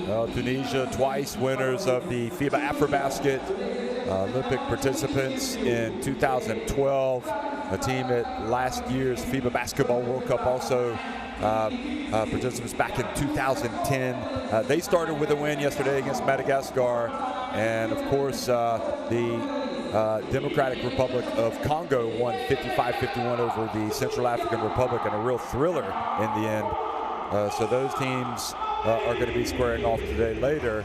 Tunisia, twice winners of the FIBA AfroBasket Olympic participants in 2012. A team at last year's FIBA Basketball World Cup, also participants back in 2010. They started with a win yesterday against Madagascar. And of course, the Democratic Republic of Congo won 55-51 over the Central African Republic in a real thriller in the end. So those teams are going to be squaring off today later.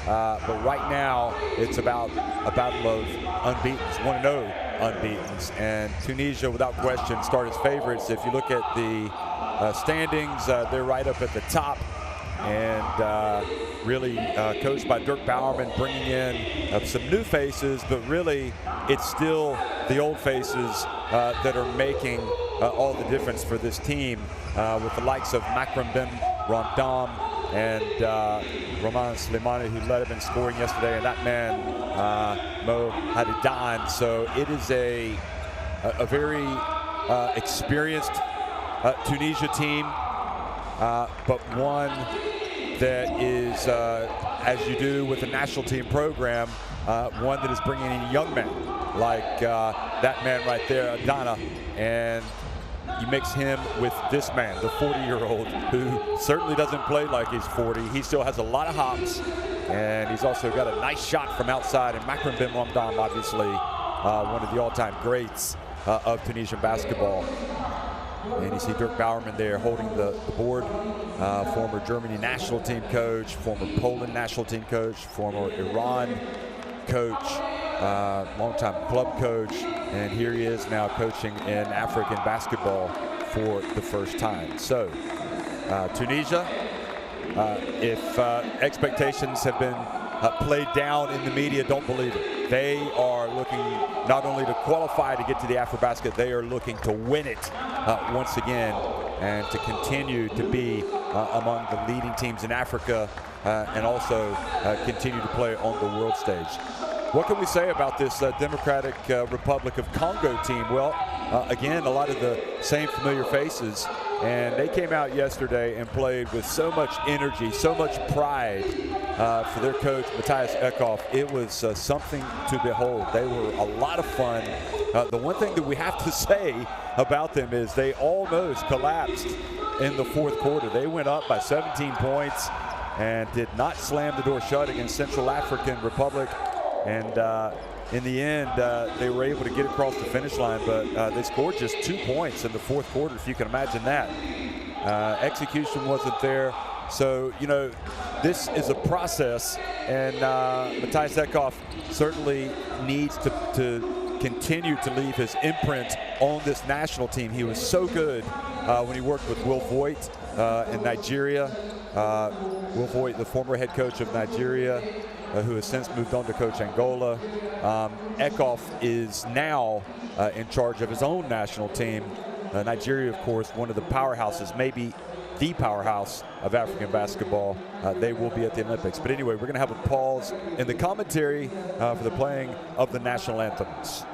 But right now, it's about a battle of unbeatens, 1-0 unbeatens. And Tunisia, without question, start as favorites. If you look at the standings, they're right up at the top. And really coached by Dirk Bowerman, bringing in some new faces, but really it's still the old faces that are making all the difference for this team, with the likes of Makram Ben Rondam and Roman Slimani, who led him in scoring yesterday, and that man, Mo Hadidan. So it is a very experienced Tunisia team, but one that is, as you do with the national team program, one that is bringing in young men like that man right there, Adana, and you mix him with this man, the 40-year-old, who certainly doesn't play like he's 40. He still has a lot of hops, and he's also got a nice shot from outside. And Makram Ben Rondam, obviously one of the all-time greats of Tunisian basketball. And you see Dirk Bowerman there holding the board, former Germany national team coach, former Poland national team coach, former Iran coach, longtime club coach, and here he is now coaching in African basketball for the first time. So Tunisia, if expectations have been played down in the media, don't believe it. They are looking not only to qualify to get to the AfroBasket, they are looking to win it once again and to continue to be among the leading teams in Africa and also continue to play on the world stage. What can we say about this Democratic Republic of Congo team? Well, again, a lot of the same familiar faces, and they came out yesterday and played with so much energy, so much pride for their coach, Matthias Eckhoff. It was something to behold. They were a lot of fun. The one thing that we have to say about them is they almost collapsed in the fourth quarter. They went up by 17 points and did not slam the door shut against Central African Republic. And in the end, they were able to get across the finish line, but they scored just 2 points in the fourth quarter, if you can imagine that. Execution wasn't there. So, you know, this is a process, and Matthias Eckhoff certainly needs to continue to leave his imprint on this national team. He was so good when he worked with Will Voigt in Nigeria. Will Voigt, the former head coach of Nigeria, who has since moved on to coach Angola. Eckhoff is now in charge of his own national team. Nigeria, of course, one of the powerhouses, maybe the powerhouse of African basketball. They will be at the Olympics. But anyway, we're going to have a pause in the commentary for the playing of the national anthems.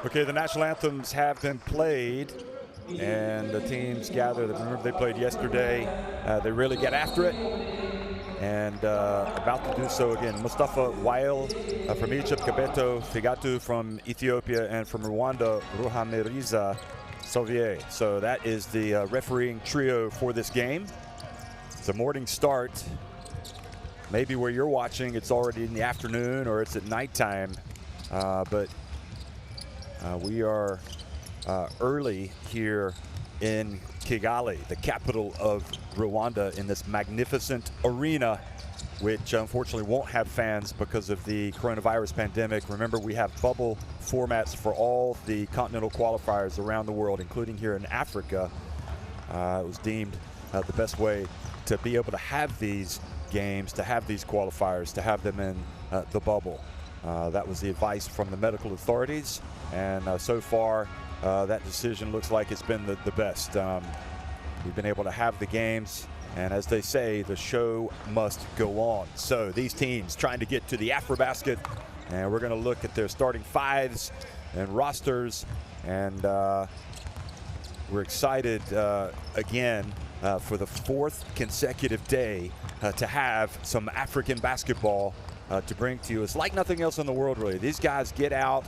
Okay, the national anthems have been played, and the teams gather. Remember, they played yesterday. They really get after it, and about to do so again. Mustafa Wael from Egypt, Kabeto Figatu from Ethiopia, and from Rwanda, Ruhamiriza Sovier. So that is the refereeing trio for this game. It's a morning start. Maybe where you're watching, it's already in the afternoon or it's at nighttime, but we are early here in Kigali, the capital of Rwanda, in this magnificent arena, which unfortunately won't have fans because of the coronavirus pandemic. Remember, we have bubble formats for all the continental qualifiers around the world, including here in Africa. It was deemed the best way to be able to have these games, to have these qualifiers, to have them in the bubble. That was the advice from the medical authorities, and so far that decision looks like it's been the best. We've been able to have the games, and as they say, the show must go on. So these teams trying to get to the AfroBasket, and we're going to look at their starting fives and rosters, and we're excited again for the fourth consecutive day to have some African basketball to bring to you. It's like nothing else in the world, really. These guys get out.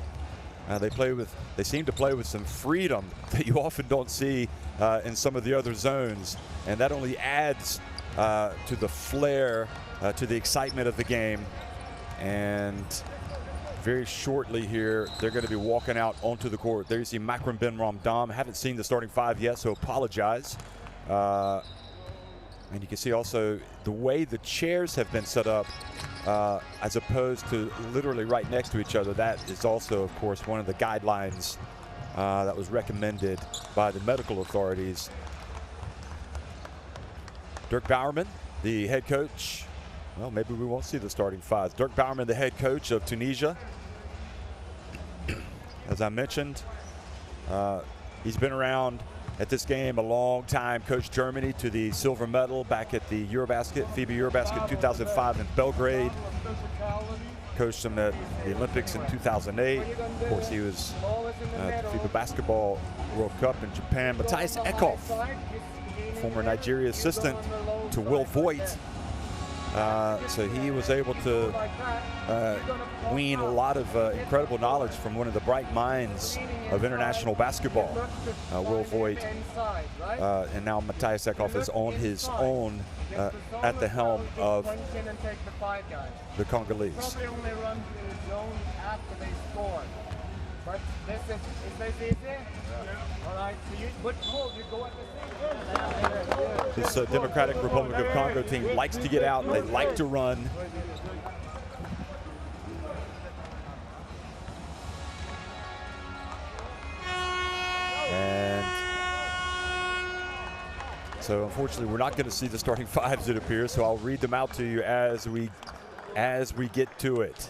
They seem to play with some freedom that you often don't see in some of the other zones, and that only adds to the flair, to the excitement of the game. And very shortly here, they're going to be walking out onto the court. There you see Makram Ben Ramdam. Haven't seen the starting five yet, so apologize. And you can see also the way the chairs have been set up, as opposed to literally right next to each other. That is also, of course, one of the guidelines that was recommended by the medical authorities. Dirk Bowerman, the head coach. Well, maybe we won't see the starting fives. Dirk Bowerman, the head coach of Tunisia. As I mentioned, he's been around at this game a long time. Coached Germany to the silver medal back at the EuroBasket, FIBA EuroBasket 2005 in Belgrade. Coached them at the Olympics in 2008. Of course, he was at the FIBA Basketball World Cup in Japan. Matthias Eckhoff, former Nigeria assistant to Will Voigt. So he was able to glean a lot of incredible knowledge from one of the bright minds of international basketball, Will Voigt. And now Matthias Eckhoff is on his own at the helm of the Congolese. But this is easy. All right, so you would move, you go at the same. This Democratic Republic of Congo team likes to get out. They like to run. And so unfortunately, we're not going to see the starting fives, it appears. So I'll read them out to you as we get to it.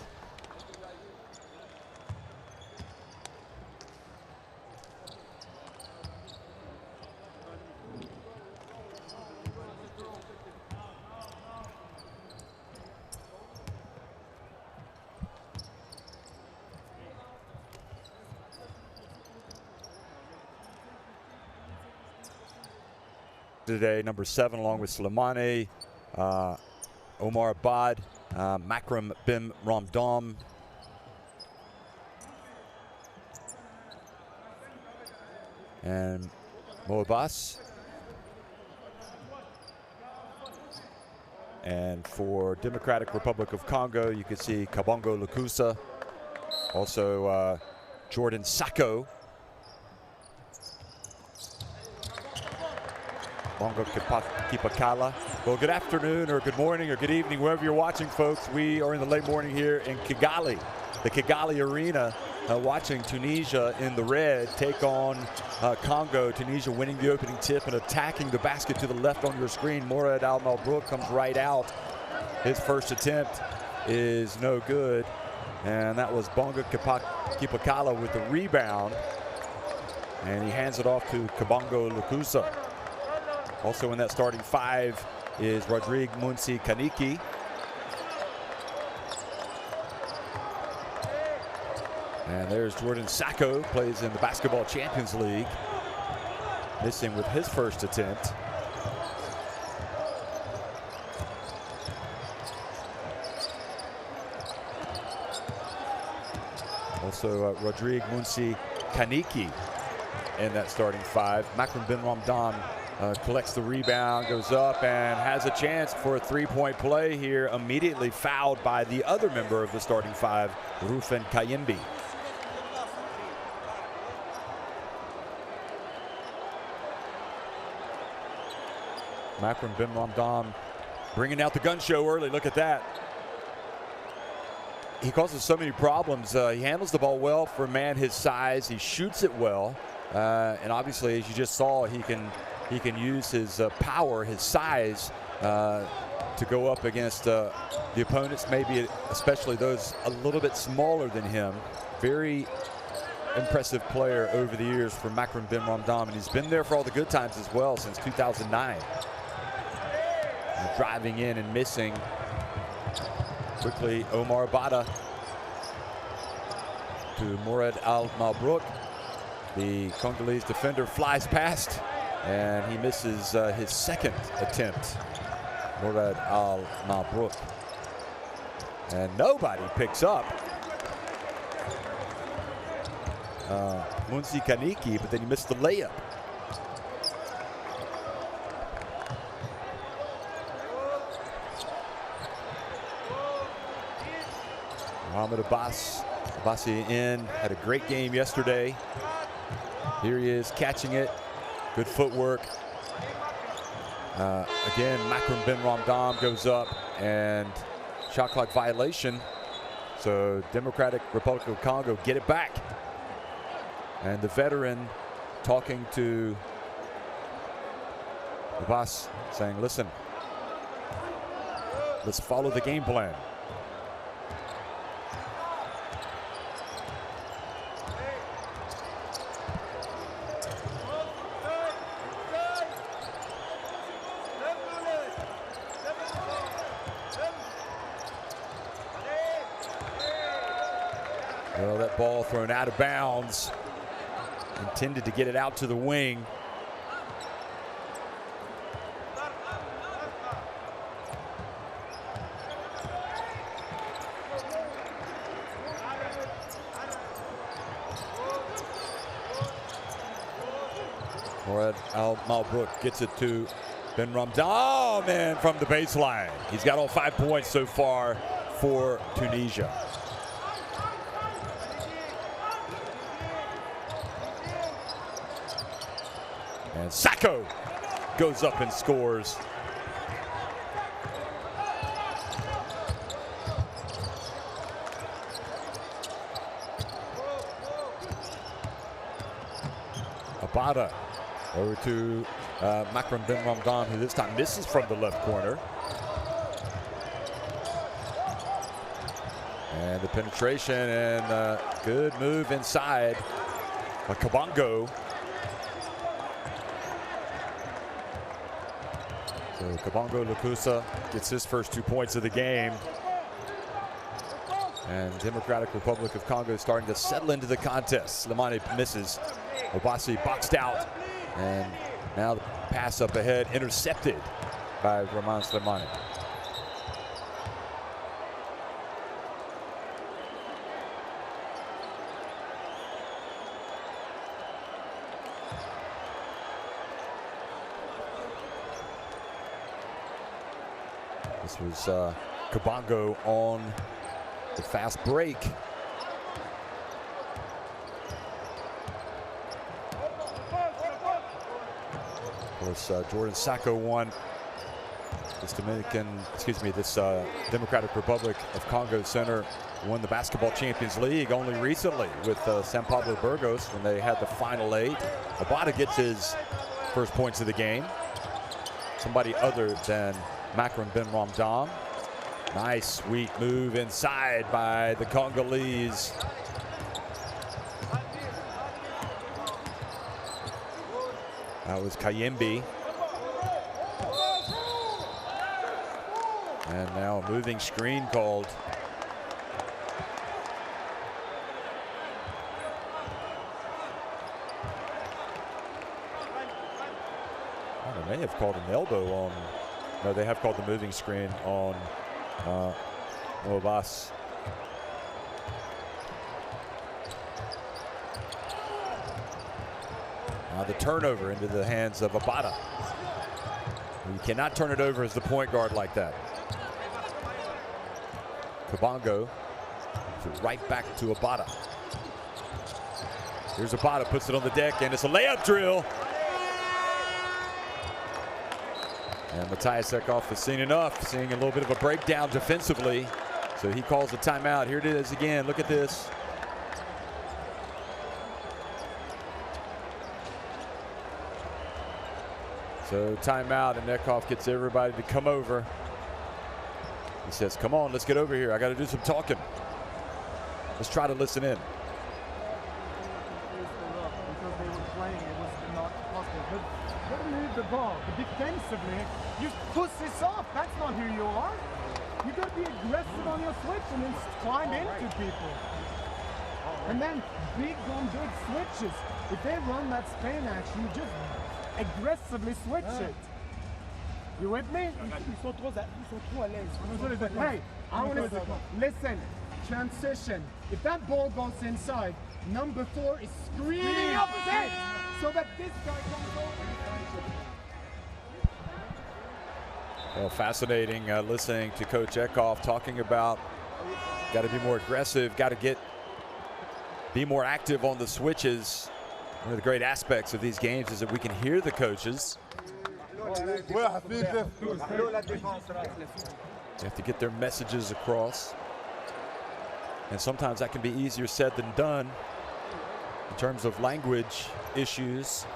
Today, number 7, along with Slimane, Omar Abad, Makram Ben Ramdam, and Mo Abbas. And for Democratic Republic of Congo, you can see Kabongo Lukusa, also Jordan Sacco, Bongo Kipakala. Well, good afternoon or good morning or good evening, wherever you're watching, folks. We are in the late morning here in Kigali, the Kigali Arena, watching Tunisia in the red take on Congo. Tunisia winning the opening tip and attacking the basket to the left on your screen. Morad Al-Malbrook comes right out. His first attempt is no good, and that was Bongo Kipakala with the rebound, and he hands it off to Kabongo Lukusa. Also in that starting five is Rodrigue Munsi Kaniki. And there's Jordan Sacco, plays in the Basketball Champions League. Missing with his first attempt. Also Rodrigue Munsi Kaniki in that starting five. Makram Ben Ramdan collects the rebound, goes up, and has a chance for a three-point play here. Immediately fouled by the other member of the starting five, Rufen Kayembe. Makram Ben Ramdan bringing out the gun show early. Look at that. He causes so many problems. He handles the ball well for a man his size. He shoots it well. And obviously, as you just saw, he can use his power, his size, to go up against the opponents, maybe especially those a little bit smaller than him. Very impressive player over the years for Makram Ben Ramdan, and he's been there for all the good times as well since 2009. Driving in and missing. Quickly, Omar Bada to Mourad Al-Mabrouk. The Congolese defender flies past, and he misses his second attempt. Mourad Al-Mabrouk. And nobody picks up Munsi Kaniki, but then he missed the layup. Mohamed Abbasi had a great game yesterday. Here he is catching it. Good footwork. Again, Makram Ben Ramdan goes up, and shot clock violation. So Democratic Republic of Congo get it back. And the veteran talking to Abbas, saying, listen, let's follow the game plan. Well, that ball thrown out of bounds. Intended to get it out to the wing. Mourad Al-Mabrouk gets it to Ben Ramdan. Oh, man, from the baseline. He's got all 5 points so far for Tunisia. And Sacco goes up and scores. Abada over to Makram Ben Ramdan, who this time misses from the left corner. And the penetration and good move inside. Kabongo. So Kabongo Lukusa gets his first 2 points of the game. And Democratic Republic of Congo starting to settle into the contest. Slimani misses. Obasi boxed out. And now the pass up ahead intercepted by Roman Slimani. This was Kabongo on the fast break. Of course, Jordan Sacco won this Democratic Republic of Congo center won the Basketball Champions League only recently with San Pablo Burgos when they had the Final 8. Abada gets his first points of the game. Somebody other than Makram Ben Ramdan. Nice, sweet move inside by the Congolese. That was Kayembe. And now a moving screen called. May have called an elbow on. No, they have called the moving screen on Obas. Now the turnover into the hands of Abada. You cannot turn it over as the point guard like that. Kabongo right back to Abada. Here's Abada, puts it on the deck, and it's a layup drill. And Matthias Eckhoff has seen enough, seeing a little bit of a breakdown defensively. So he calls a timeout. Here it is again. Look at this. So timeout, and Eckhoff gets everybody to come over. He says, come on, let's get over here. I got to do some talking. Let's try to listen in. The ball, but defensively, you push this off. That's not who you are. You got to be aggressive on your switch and then climb into people. And then big on big switches. If they run that Spain action, you just aggressively switch it. You with me? Ils sont trop à l'aise. Hey, I want to listen. Transition. If that ball goes inside, number 4 is screaming upset so that this guy comes over. Well, fascinating listening to Coach Eckhoff talking about got to be more aggressive, got to be more active on the switches. One of the great aspects of these games is that we can hear the coaches. You have to get their messages across. And sometimes that can be easier said than done in terms of language issues.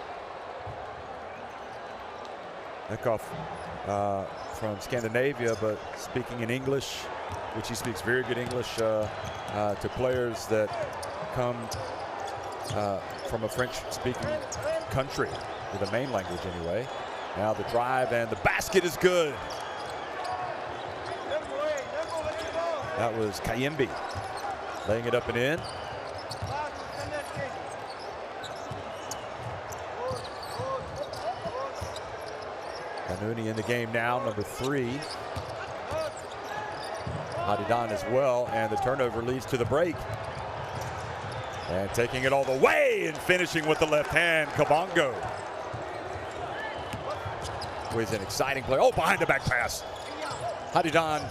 Eckhoff from Scandinavia, but speaking in English, which he speaks very good English to players that come from a French-speaking country, with a main language anyway. Now the drive, and the basket is good. That was Kayembe laying it up and in. Kanuni in the game now, number 3. Hadidan as well, and the turnover leads to the break. And taking it all the way and finishing with the left hand, Kabongo. Was an exciting play. Oh, behind the back pass. Hadidan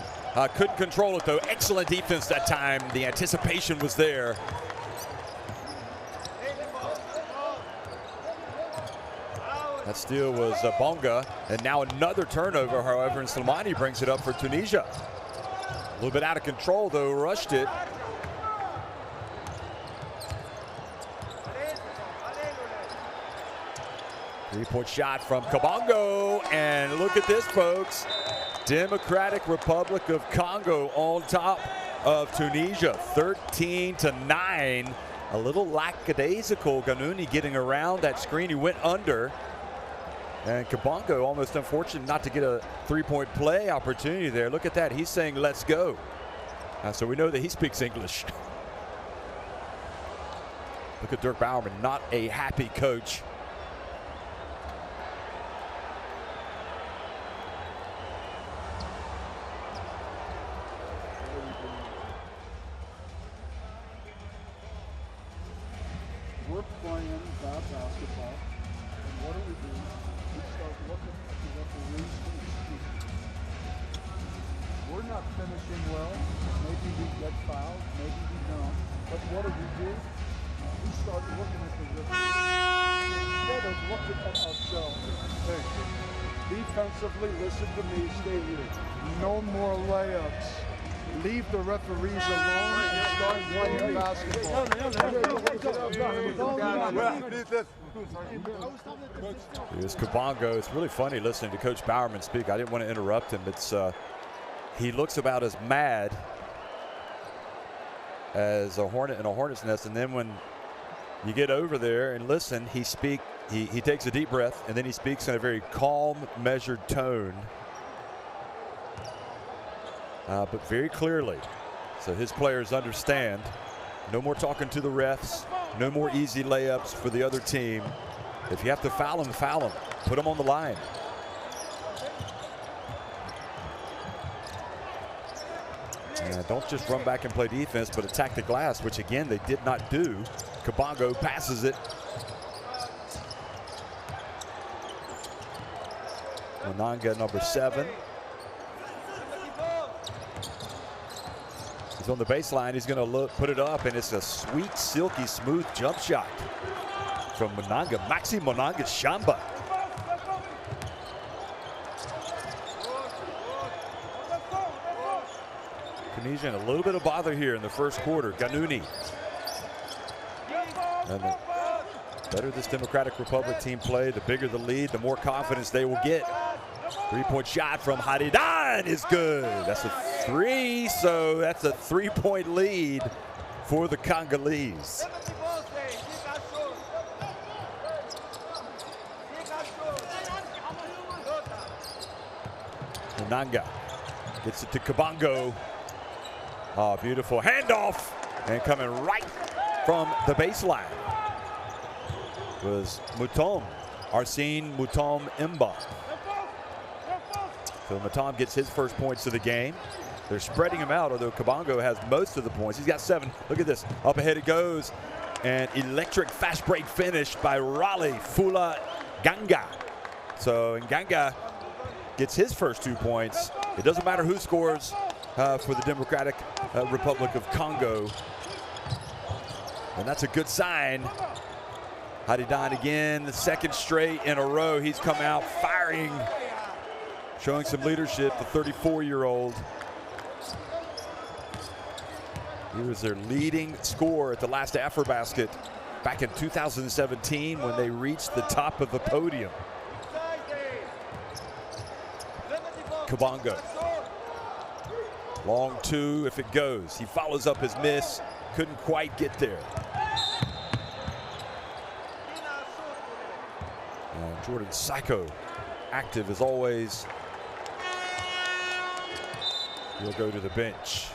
couldn't control it though. Excellent defense that time. The anticipation was there. That steal was Bonga, and now another turnover, however, and Slimani brings it up for Tunisia. A little bit out of control though, rushed it. Three-point shot from Kabongo, and look at this, folks. Democratic Republic of Congo on top of Tunisia, 13-9. A little lackadaisical, Kanuni getting around that screen. He went under. And Kabongo almost unfortunate not to get a three-point play opportunity there. Look at that. He's saying, let's go. So we know that he speaks English. Look at Dirk Bowerman, not a happy coach. We're playing bad basketball. And what do? We start looking at the referees. We're not finishing well. Maybe we get fouled, maybe we don't. But what do? We start looking at the referees instead of looking at ourselves. Hey, defensively, listen to me, stay here. No more layups. Leave the referees alone and start playing basketball. Here's Kabongo. It's really funny listening to Coach Bowerman speak. I didn't want to interrupt him. It's he looks about as mad as a hornet in a hornet's nest, and then when you get over there and listen, he takes a deep breath, and then he speaks in a very calm, measured tone. But very clearly, so his players understand. No more talking to the refs, no more easy layups for the other team. If you have to foul them, put them on the line. And don't just run back and play defense, but attack the glass, which again they did not do. Kabongo passes it. Monanga, number 7. He's on the baseline. He's going to put it up, and it's a sweet, silky, smooth jump shot from Monanga. Maxi Monanga Shamba. Tunisia in a little bit of bother here in the first quarter. Ganouni. And the better this Democratic Republic team play, the bigger the lead, the more confidence they will get. 3-point shot from Haridan is good. That's a 3, so that's a 3-point lead for the Congolese. Monanga gets it to Kabongo. Oh, beautiful handoff, and coming right from the baseline was Mutom, Arsene Mutom Imba. So Mutom gets his first points of the game. They're spreading him out, although Kabongo has most of the points. He's got 7. Look at this, up ahead it goes. And electric fast break finish by Raleigh Fula Ganga. So Nganga gets his first 2 points. It doesn't matter who scores for the Democratic Republic of Congo. And that's a good sign. Haridan again, the second straight in a row. He's come out firing, showing some leadership, the 34-year-old. He was their leading scorer at the last AfroBasket back in 2017 when they reached the top of the podium. Kabongo. Long 2 if it goes. He follows up his miss. Couldn't quite get there. And Jordan Psycho, active as always. He'll go to the bench.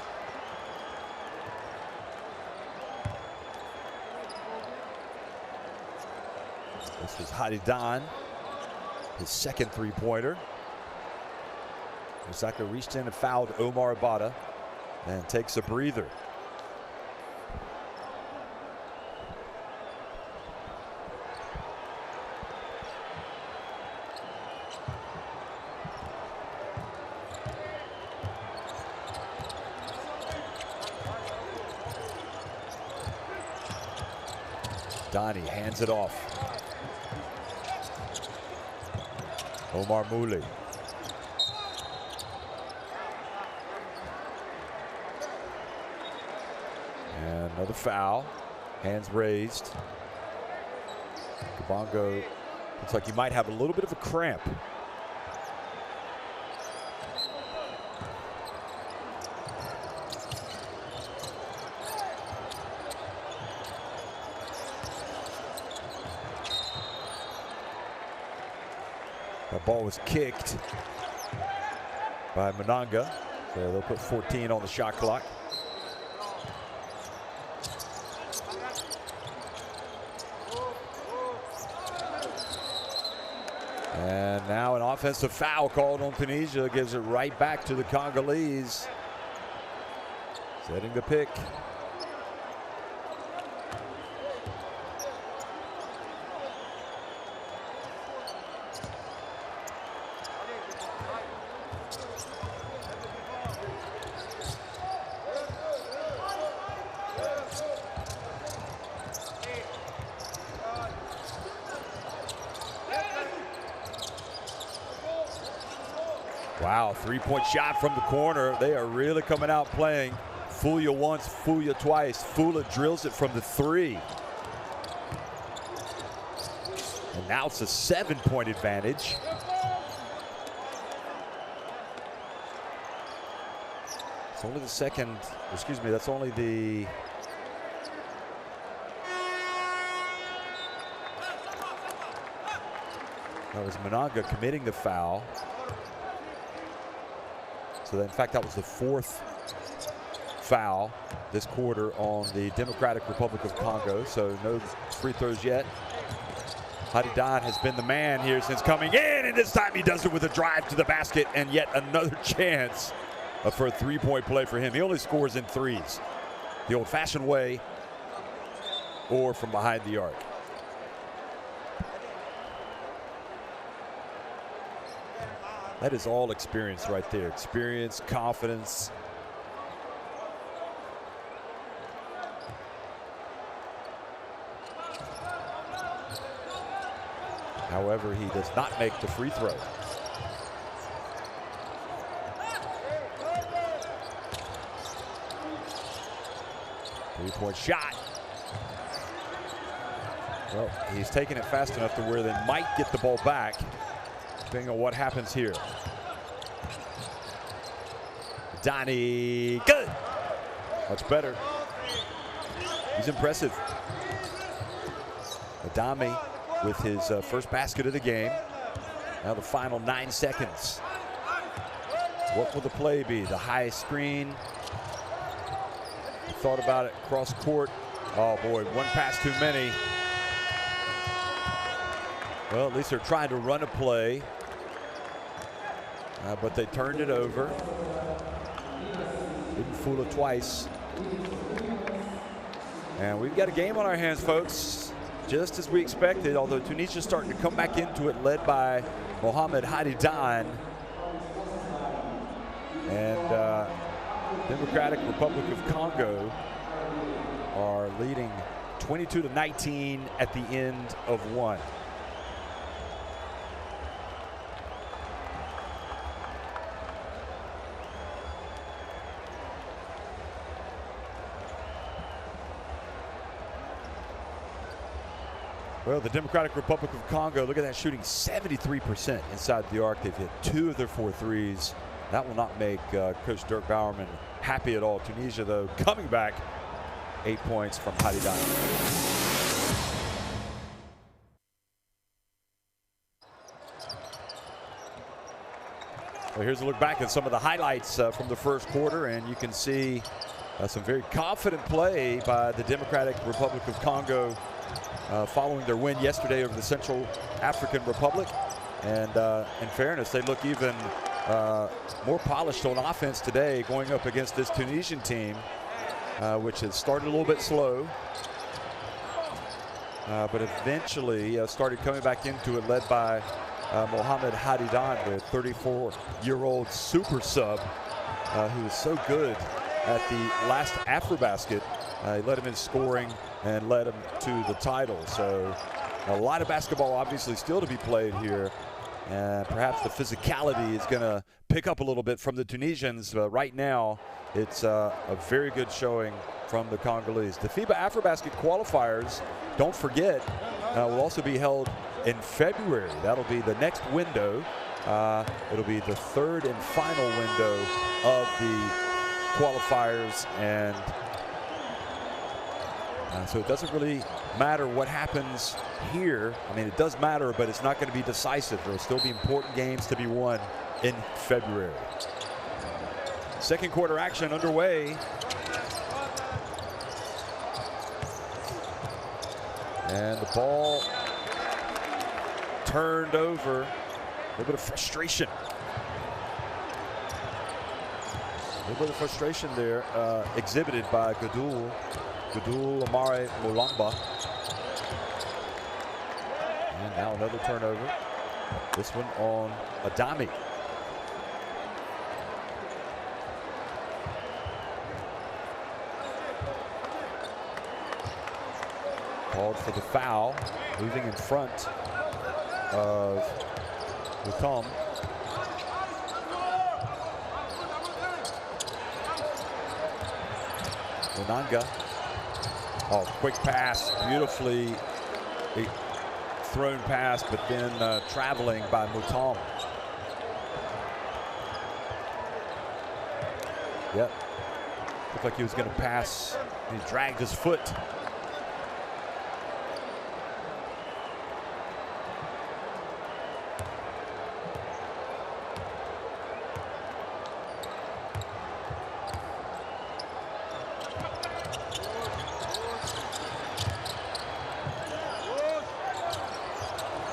This was Haridan, his second 3-pointer. Osaka reached in and fouled Omar Abada and takes a breather. Donnie hands it off. Omar Mouli. And another foul. Hands raised. Kabongo looks like he might have a little bit of a cramp. That ball was kicked by Monanga, so they'll put 14 on the shot clock. And now an offensive foul called on Tunisia, gives it right back to the Congolese. Setting the pick. Wow, 3-point shot from the corner. They are really coming out playing. Fool you once, fool you twice. Fula drills it from the 3. And now it's a 7-point advantage. It's only the second, excuse me, that's only the that was Monanga committing the foul. So in fact, that was the 4th foul this quarter on the Democratic Republic of Congo. So no free throws yet. Haridan has been the man here since coming in, and this time he does it with a drive to the basket, and yet another chance for a three-point play for him. He only scores in threes, the old-fashioned way or from behind the arc. That is all experience right there. Experience, confidence. However, he does not make the free throw. Three-point shot. Well, he's taking it fast enough to where they might get the ball back, depending on what happens here. Donnie, good. Much better. He's impressive. Adami with his first basket of the game. Now the final 9 seconds. What will the play be? The high screen. Thought about it, cross court. Oh boy, one pass too many. Well, at least they're trying to run a play. But they turned it over. Didn't fool it twice. And we've got a game on our hands, folks. Just as we expected, although Tunisia's starting to come back into it, led by Mohamed Hadidan. And Democratic Republic of Congo are leading 22-19 at the end of one. Well, the Democratic Republic of Congo, look at that shooting, 73% inside the arc. They've hit 2 of their 4 threes. That will not make Coach Dirk Bowerman happy at all. Tunisia, though, coming back, 8 points from Hadidan. Well, here's a look back at some of the highlights from the first quarter, and you can see some very confident play by the Democratic Republic of Congo following their win yesterday over the Central African Republic. And in fairness, they look even more polished on offense today, going up against this Tunisian team, which has started a little bit slow, but eventually started coming back into it, led by Mohamed Hadidan, the 34-year-old super sub, who is so good at the last AfroBasket. He led him in scoring and led him to the title. So a lot of basketball obviously still to be played here. And perhaps the physicality is going to pick up a little bit from the Tunisians. Right now, it's a very good showing from the Congolese. The FIBA AfroBasket Qualifiers, don't forget, will also be held in February. That'll be the next window. It'll be the third and final window of the qualifiers. And so it doesn't really matter what happens here. I mean, it does matter, but it's not going to be decisive. There will still be important games to be won in February. Second quarter action underway. And the ball turned over. A little bit of frustration. A little bit of frustration there exhibited by Gudul Amare Mulamba. And now another turnover. This one on Adami. Called for the foul, moving in front of Lutom. Onanga. Oh, quick pass, beautifully thrown pass, but then traveling by Mutom. Yep, looked like he was going to pass. He dragged his foot.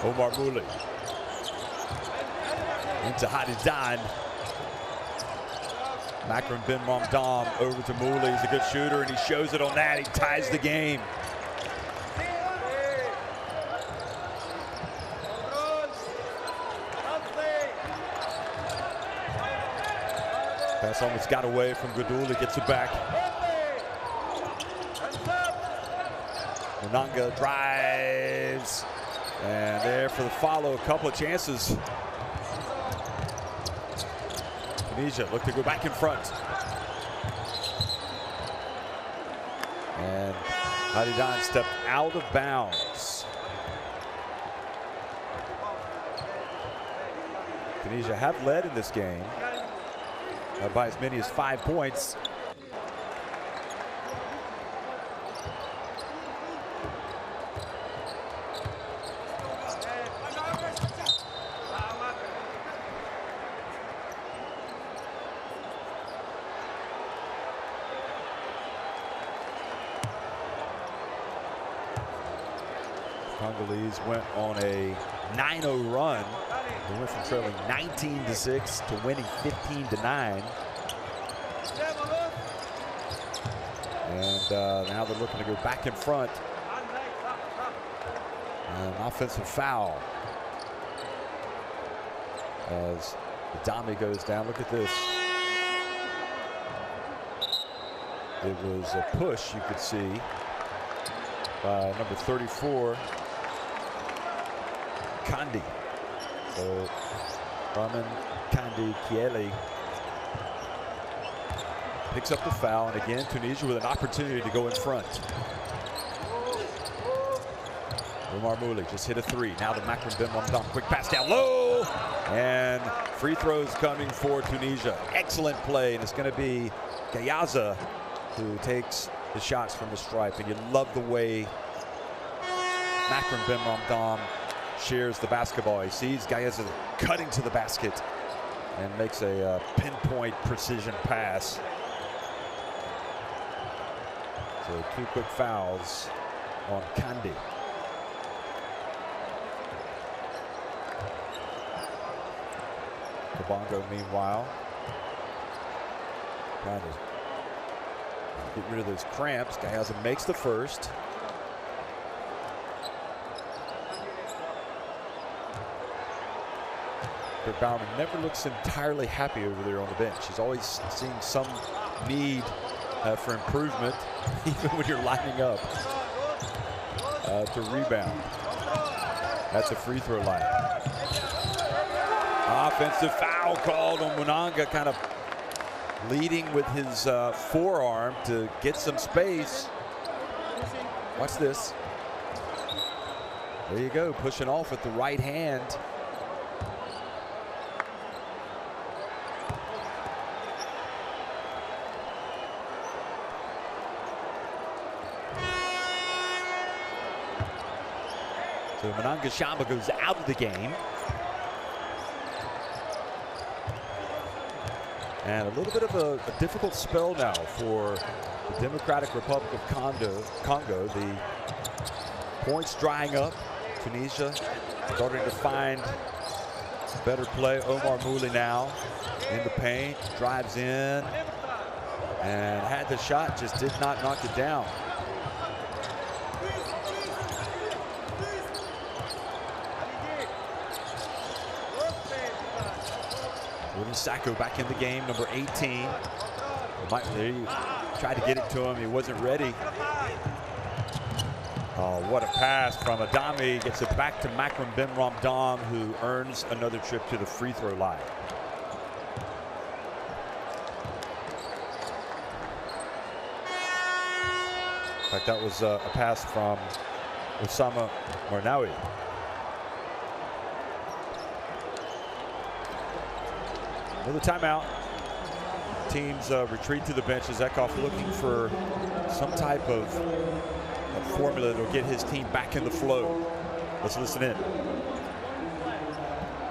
Omar Moulay into Hadidan. Makram bin Ramdam over to Mouli. He's a good shooter, and he shows it on that. He ties the game. Pass almost got away from Gadouli, gets it back. Munanga drives, and there for the follow, a couple of chances. Tunisia look to go back in front. And Hadidan stepped out of bounds. Tunisia have led in this game by as many as 5 points. Congolese went on a 9-0 run. They went from trailing 19-6 to winning 15-9. And now they're looking to go back in front. An offensive foul as Adami goes down. Look at this. It was a push, you could see, by number 34, Kandi. So Raman Kandi Kiele picks up the foul, and again Tunisia with an opportunity to go in front. Omar Mouli just hit a three. Now the Makram bin Ramdam, quick pass down low, and free throws coming for Tunisia. Excellent play, and it's going to be Gayaza who takes the shots from the stripe, and you love the way Makram bin Ramdam shares the basketball. He sees Gayaza cutting to the basket and makes a pinpoint precision pass. So 2 quick fouls on Kandi. Kabongo, meanwhile, trying to get rid of those cramps. Gayaza makes the first. But Bowerman never looks entirely happy over there on the bench. He's always seeing some need for improvement, even when you're lining up to rebound. That's a free throw line. Offensive foul called on Munanga, kind of leading with his forearm to get some space. Watch this. There you go, pushing off with the right hand. So Munanga Shamba goes out of the game. And a little bit of a difficult spell now for the Democratic Republic of Congo. The points drying up. Tunisia starting to find better play. Omar Mouli now in the paint, drives in, and had the shot, just did not knock it down. Sacco back in the game, number 18. There you tried to get it to him, he wasn't ready. Oh, what a pass from Adami. Gets it back to Makram bin Ramdam, who earns another trip to the free throw line. In fact, that was a pass from Osama Marnawi. Another timeout. Teams retreat to the benches. Eckhoff looking for some type of formula that will get his team back in the flow. Let's listen in.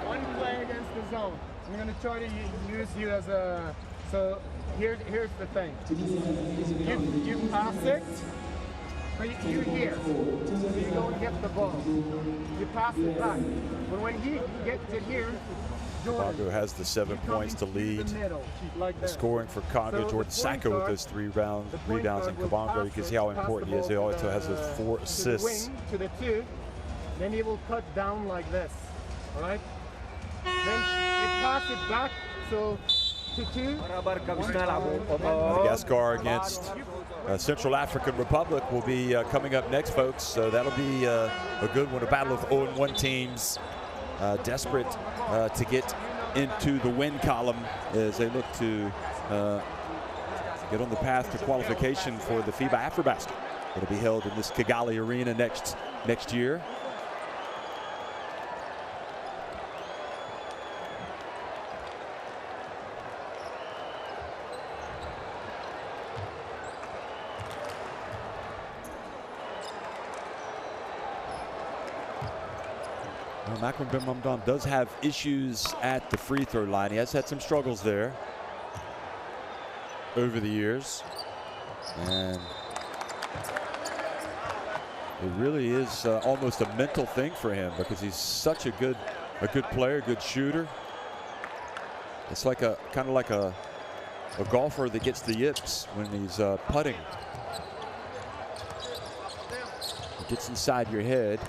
One play against the zone. I'm going to try to use you as a... So here's the thing. You pass it, but you're here. So you go and get the ball. You pass it back. But when he gets it here, Congo has the 7 points to lead. The scoring for Congo, Jordan Sacco with those 3 rebounds, and Congo, you can see how important he is. He also has those 4 assists. To the 2, then he will cut down like this, all right? Then he pass it back, so to 2. Madagascar against Central African Republic will be coming up next, folks. So that'll be a good one, a battle of 0-1 teams, desperate to get into the win column as they look to get on the path to qualification for the FIBA AfroBasket. It'll be held in this Kigali arena next year. Well, Makram Ben Ramdam does have issues at the free throw line. He has had some struggles there over the years. And it really is almost a mental thing for him because he's such a good player, good shooter. It's like kind of like a golfer that gets the yips when he's putting. It gets inside your head.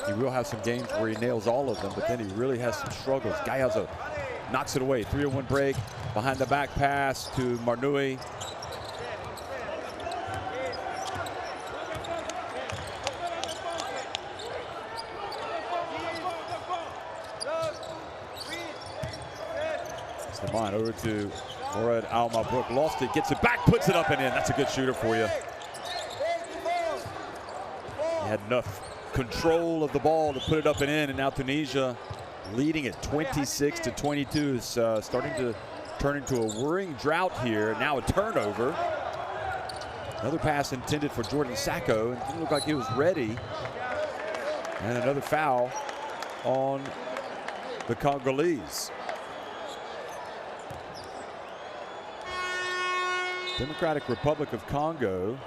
He will have some games where he nails all of them, but then he really has some struggles. Gayazo knocks it away. 3-on-1 break, behind the back pass to Marnui. Saman over to Morad Al-Mabrouk. Lost it, gets it back, puts it up and in. That's a good shooter for you. He had enough control of the ball to put it up and in, and now Tunisia leading it 26-22 is starting to turn into a worrying drought here. Now a turnover. Another pass intended for Jordan Sacco, and it didn't look like he was ready. And another foul on the Congolese. Democratic Republic of Congo.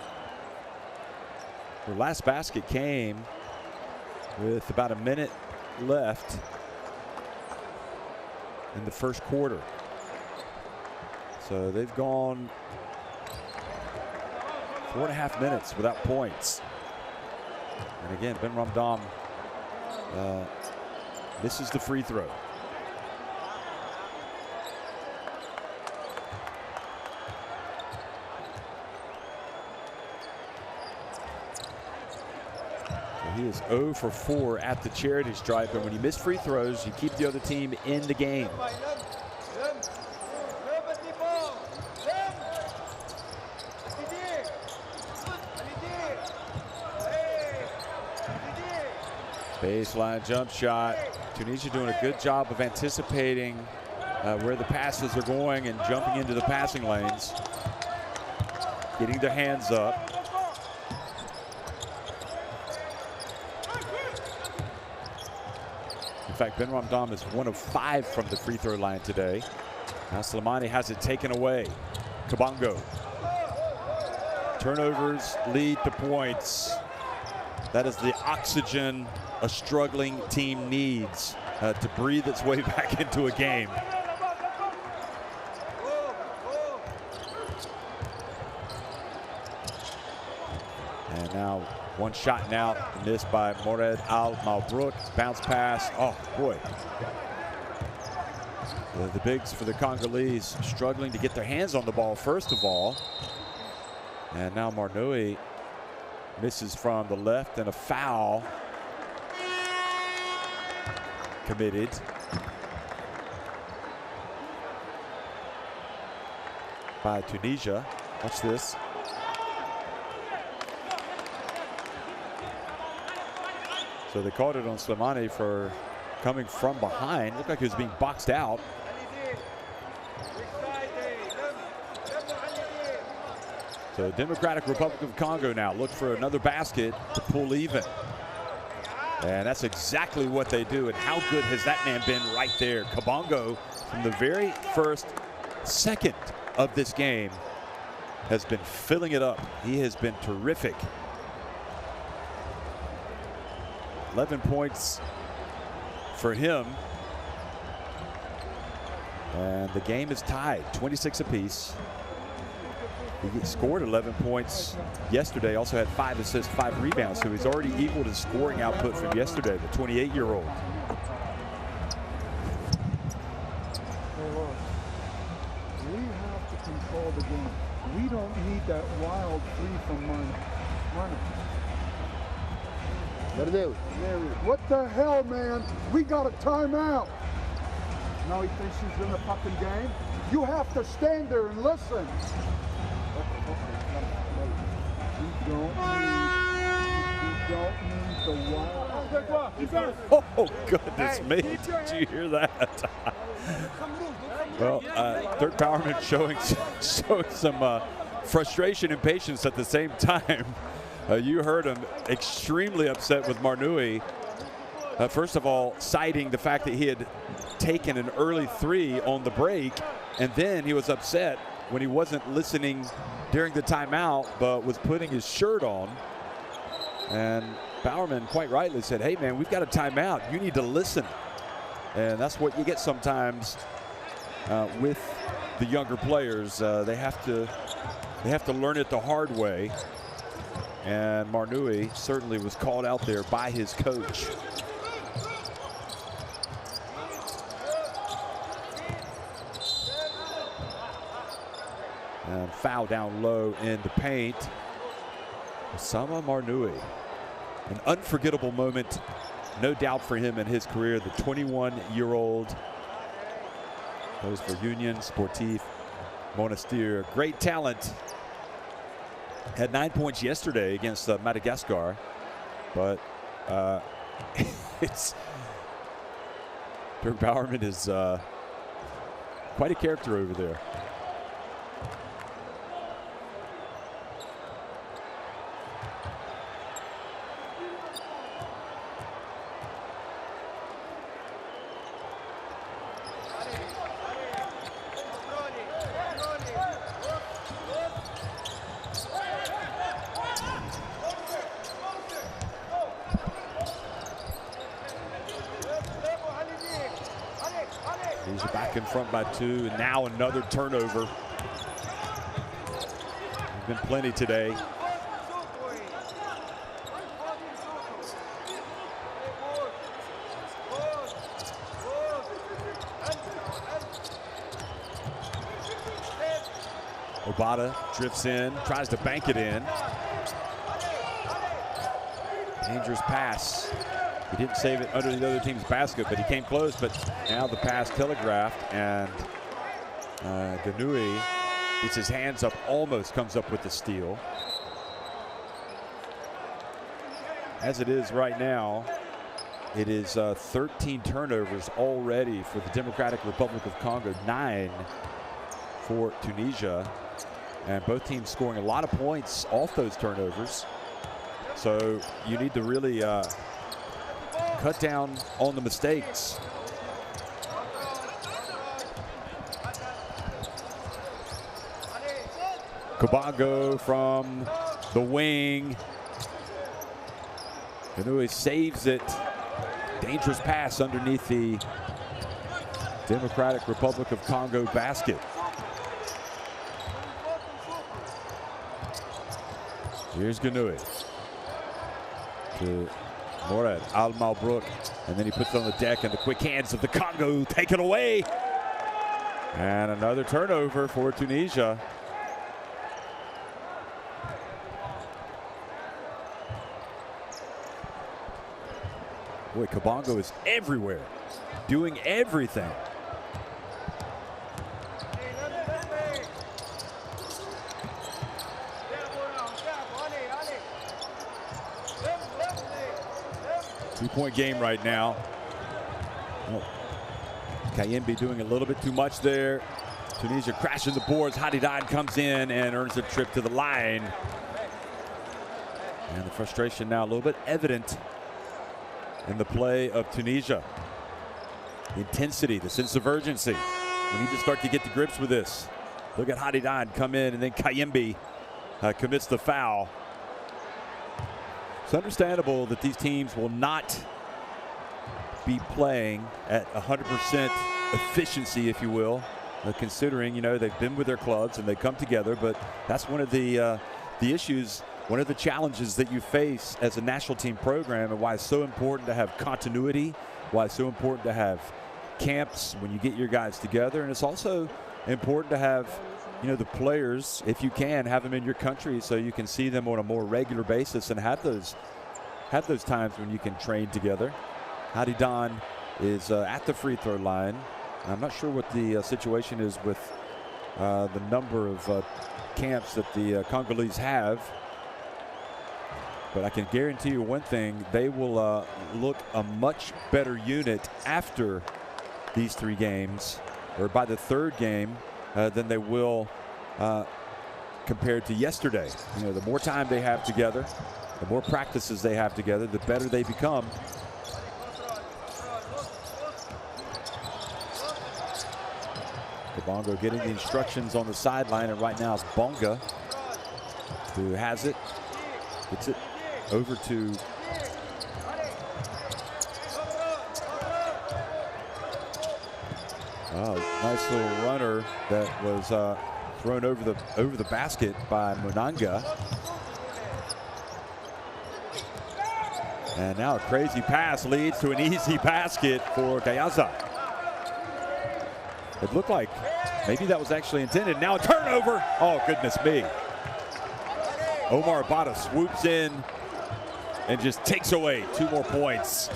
Their last basket came with about a minute left in the first quarter. So they've gone 4.5 minutes without points. And again, Ben Ramdam misses the free throw. He is 0 for 4 at the charity stripe, and when you miss free throws, you keep the other team in the game. Baseline jump shot. Tunisia doing a good job of anticipating where the passes are going and jumping into the passing lanes, getting their hands up. In fact, Ben Ramdam is 1 of 5 from the free throw line today. Now Slimani has it taken away. Kabango. Turnovers lead to points. That is the oxygen a struggling team needs to breathe its way back into a game. And now one shot now missed by Morad Al-Mabrouk. Bounce pass. Oh, boy. The bigs for the Congolese struggling to get their hands on the ball, first of all. And now Marnui misses from the left, and a foul committed. By Tunisia. Watch this. So they called it on Slimani for coming from behind. Looked like he was being boxed out. So Democratic Republic of Congo now look for another basket to pull even. And that's exactly what they do. And how good has that man been right there? Kabango, from the very first second of this game, has been filling it up. He has been terrific. 11 points for him. And the game is tied, 26 apiece. He scored 11 points yesterday, also had 5 assists, 5 rebounds, so he's already equaled his scoring output from yesterday, the 28-year-old. Hey, look, we have to control the game. We don't need that wild free from running. What the hell, man? We got a timeout. Now he thinks he's in the fucking game. You have to stand there and listen. We don't need the wild. Oh, goodness me. Did you hear that? Well, Dirk Bowerman showing some frustration and patience at the same time. You heard him extremely upset with Marnui. First of all, citing the fact that he had taken an early 3 on the break, and then he was upset when he wasn't listening during the timeout, but was putting his shirt on. And Bowerman quite rightly said, hey man, we've got a timeout. You need to listen. And that's what you get sometimes with the younger players. They have to learn it the hard way. And Marnui certainly was called out there by his coach. And foul down low in the paint. Osama Marnui. An unforgettable moment, no doubt, for him in his career. The 21-year-old goes for Union Sportif Monastir. Great talent. Had 9 points yesterday against Madagascar, but it's Dirk Bowerman is quite a character over there. He's back in front by 2, and now another turnover. There's been plenty today. Obata drifts in, tries to bank it in. Dangerous pass. He didn't save it under the other team's basket, but he came close. But now the pass telegraphed, and Ganui gets his hands up, almost comes up with the steal. As it is right now, it is 13 turnovers already for the Democratic Republic of Congo, 9 for Tunisia. And both teams scoring a lot of points off those turnovers. So you need to really cut down on the mistakes. Kabango from the wing. Ganui saves it. Dangerous pass underneath the Democratic Republic of Congo basket. Here's Ganui to Morad Al-Malbrook, and then he puts it on the deck, and the quick hands of the Congo take it away. And another turnover for Tunisia. Boy, Kabango is everywhere, doing everything. Two-point game right now. Oh. Kayembe doing a little bit too much there. Tunisia crashing the boards. Hadidad comes in and earns a trip to the line. And the frustration now a little bit evident in the play of Tunisia. The intensity, the sense of urgency. We need to start to get to grips with this. Look at Hadidad come in, and then Kayembe commits the foul. It's understandable that these teams will not be playing at 100% efficiency, if you will, considering, you know, they've been with their clubs and they come together. But that's one of the issues, one of the challenges that you face as a national team program, and why it's so important to have continuity, why it's so important to have camps when you get your guys together. And it's also important to have, you know, the players, if you can, have them in your country so you can see them on a more regular basis and have those times when you can train together. Hadi Don is at the free throw line. I'm not sure what the situation is with the number of camps that the Congolese have, but I can guarantee you one thing: they will look a much better unit after these 3 games, or by the 3rd game, than they will compared to yesterday. You know, the more time they have together, the more practices they have together, the better they become. Bongo getting the instructions on the sideline, and right now it's Bonga who has it. Gets it over to nice little runner that was thrown over the basket by Munanga. And now a crazy pass leads to an easy basket for Gayaza. It looked like maybe that was actually intended. Now a turnover. Oh, goodness me. Omar Abada swoops in and just takes away 2 more points.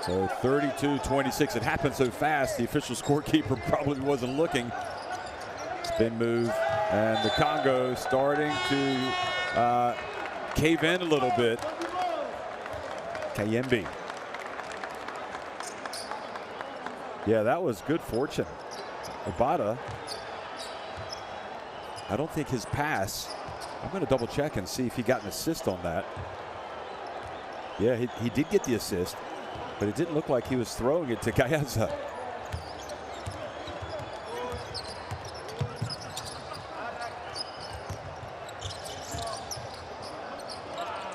So 32-26. It happened so fast, the official scorekeeper probably wasn't looking. Spin move, and the Congo starting to cave in a little bit. Kayembe. Yeah, that was good fortune. Abada, I don't think his pass, I'm going to double check and see if he got an assist on that. Yeah, he did get the assist, but it didn't look like he was throwing it to Gayaza.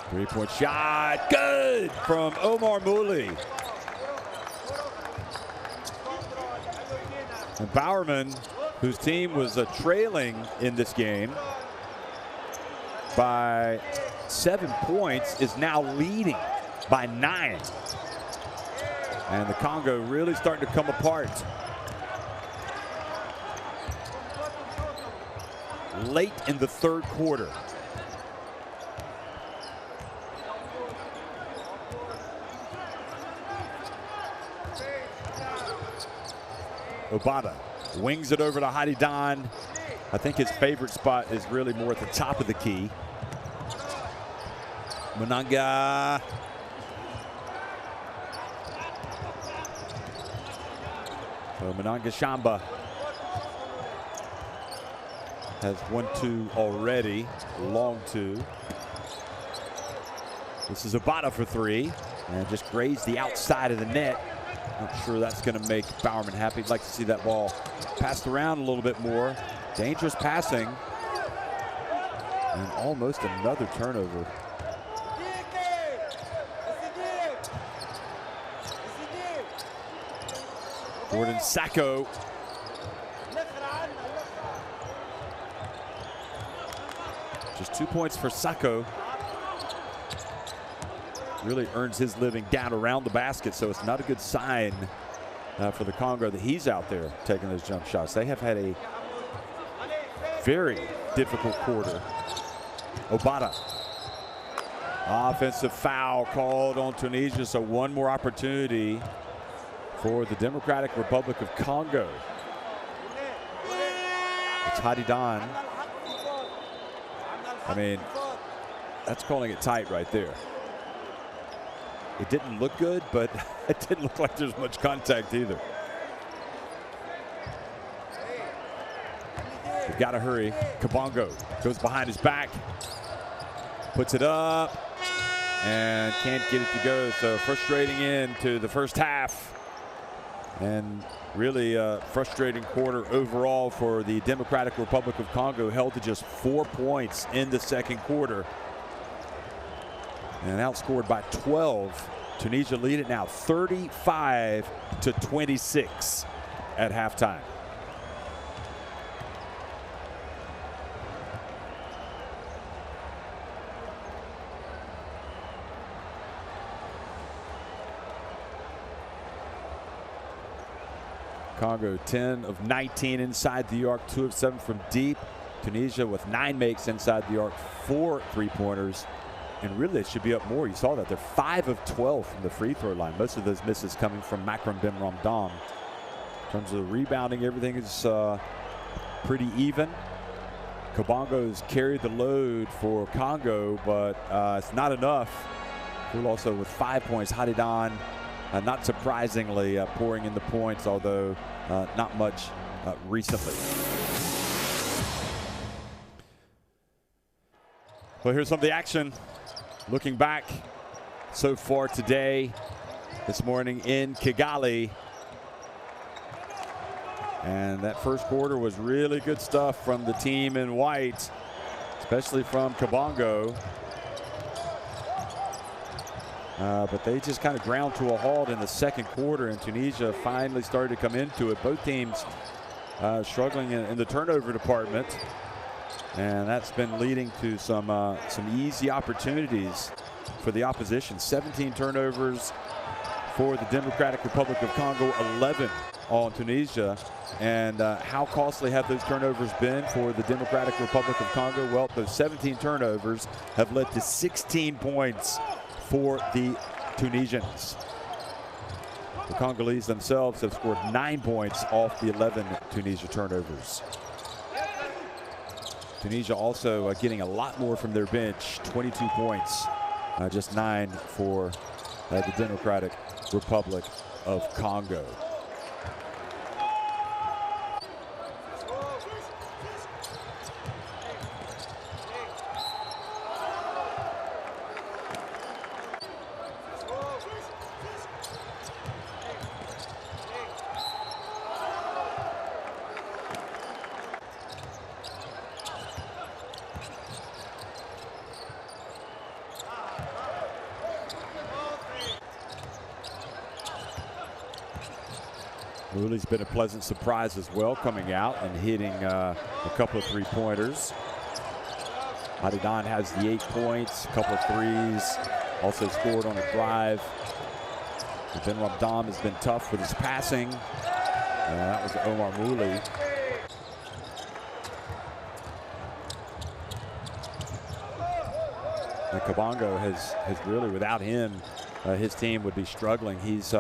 Three-point shot, good from Omar Mouli. And Bowerman, whose team was trailing in this game by 7 points, is now leading by 9. And the Congo really starting to come apart. Late in the 3rd quarter. Obata wings it over to Hadi Don. I think his favorite spot is really more at the top of the key. Munanga. So Munanga Shamba has 1-2 already, long 2. This is Obata for 3, and just grazed the outside of the net. Not sure that's going to make Bowerman happy. He'd like to see that ball passed around a little bit more. Dangerous passing. And almost another turnover. Jordan Sacco. Just 2 points for Sacco. Really earns his living down around the basket, so it's not a good sign for the Congo that he's out there taking those jump shots. They have had a very difficult quarter. Obata. Offensive foul called on Tunisia, so 1 more opportunity for the Democratic Republic of Congo. It's Hadi Don. I mean, that's calling it tight right there. It didn't look good, but it didn't look like there's much contact either. We've got to hurry. Kabongo goes behind his back, puts it up, and can't get it to go. So frustrating end to the first half. And really frustrating quarter overall for the Democratic Republic of Congo, held to just 4 points in the second quarter. And outscored by 12. Tunisia lead it now 35-26 at halftime. Congo 10 of 19 inside the arc, 2 of 7 from deep. Tunisia with 9 makes inside the arc, 4 3-pointers. And really, it should be up more. You saw that they're 5 of 12 from the free throw line. Most of those misses coming from Makram Ben Ramdan. In terms of the rebounding, everything is pretty even. Kabongo's carried the load for Congo, but it's not enough. We're also with 5 points. Hadidan, not surprisingly, pouring in the points, although not much recently. Well, here's some of the action. Looking back so far today, this morning in Kigali. And that first quarter was really good stuff from the team in white, especially from Kabongo. But they just kind of ground to a halt in the second quarter, and Tunisia finally started to come into it. Both teams struggling in the turnover department. And that's been leading to some easy opportunities for the opposition. 17 turnovers for the Democratic Republic of Congo, 11 on Tunisia. And how costly have those turnovers been for the Democratic Republic of Congo? Well, those 17 turnovers have led to 16 points for the Tunisians. The Congolese themselves have scored 9 points off the 11 Tunisia turnovers. Tunisia also getting a lot more from their bench, 22 points, just 9 for the Democratic Republic of Congo. Uli's been a pleasant surprise as well, coming out and hitting a couple of 3-pointers. Hadidan has the 8 points, a couple of threes, also scored on a drive. Ben Ramdan has been tough with his passing. That was Omar Mouli. And Kabongo has really, without him, his team would be struggling. He's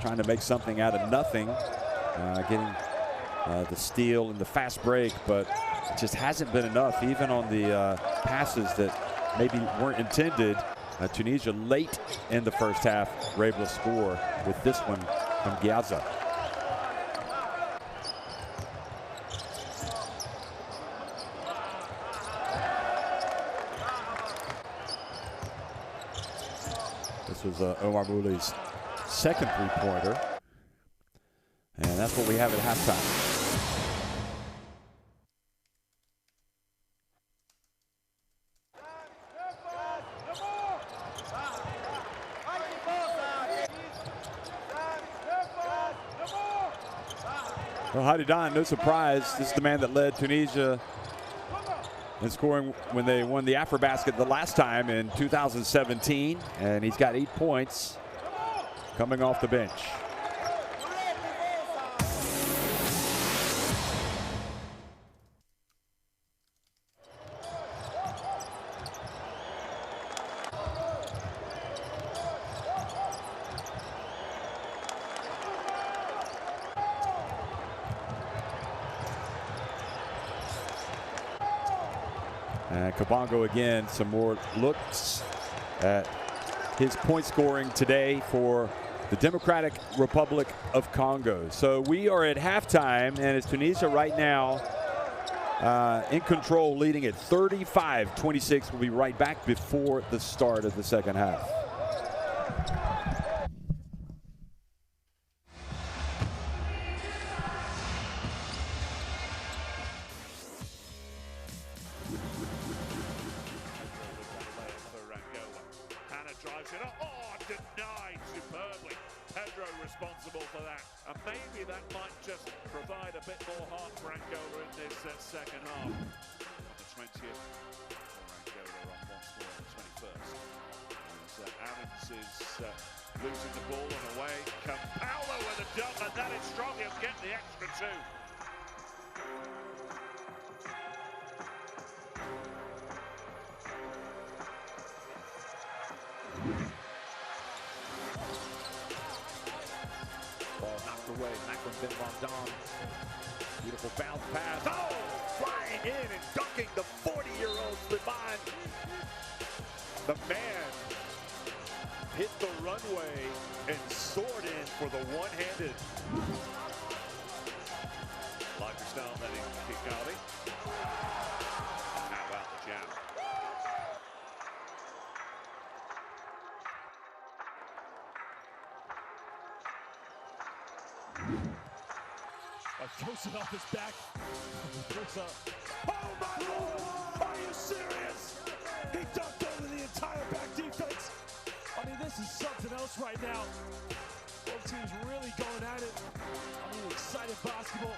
trying to make something out of nothing, getting the steal and the fast break, but it just hasn't been enough, even on the passes that maybe weren't intended. Tunisia late in the first half were able to score with this one from Giaza. This was Omar Mouli's second 3-pointer, and that's what we have at halftime. Well, Hadidan, no surprise, this is the man that led Tunisia in scoring when they won the AfroBasket the last time in 2017, and he's got 8 points coming off the bench. And Kabongo again, some more looks at his point scoring today for the Democratic Republic of Congo. So we are at halftime, and it's Tunisia right now in control, leading at 35-26. We'll be right back before the start of the second half. possession. Oh, denied superbly. Pedro responsible for that. And maybe that might just provide a bit more heart for Angola in this second half. On the 20th, Angola on once more on the 21st. As Adams is losing the ball and away. Paulo with a dunk, and that is strong. He'll get the extra two. Ball knocked away, Macklin Ben Rondon. Beautiful bounce pass. Oh, flying in and dunking the 40-year-old Liban. The man hit the runway and soared in for the one-handed. Liverstone letting Kigali. How about the jam? Throws it off his back. Oh my Lord! Are you serious? He dunked over the entire back defense. I mean, this is something else right now. Both teams really going at it. I mean, excited basketball.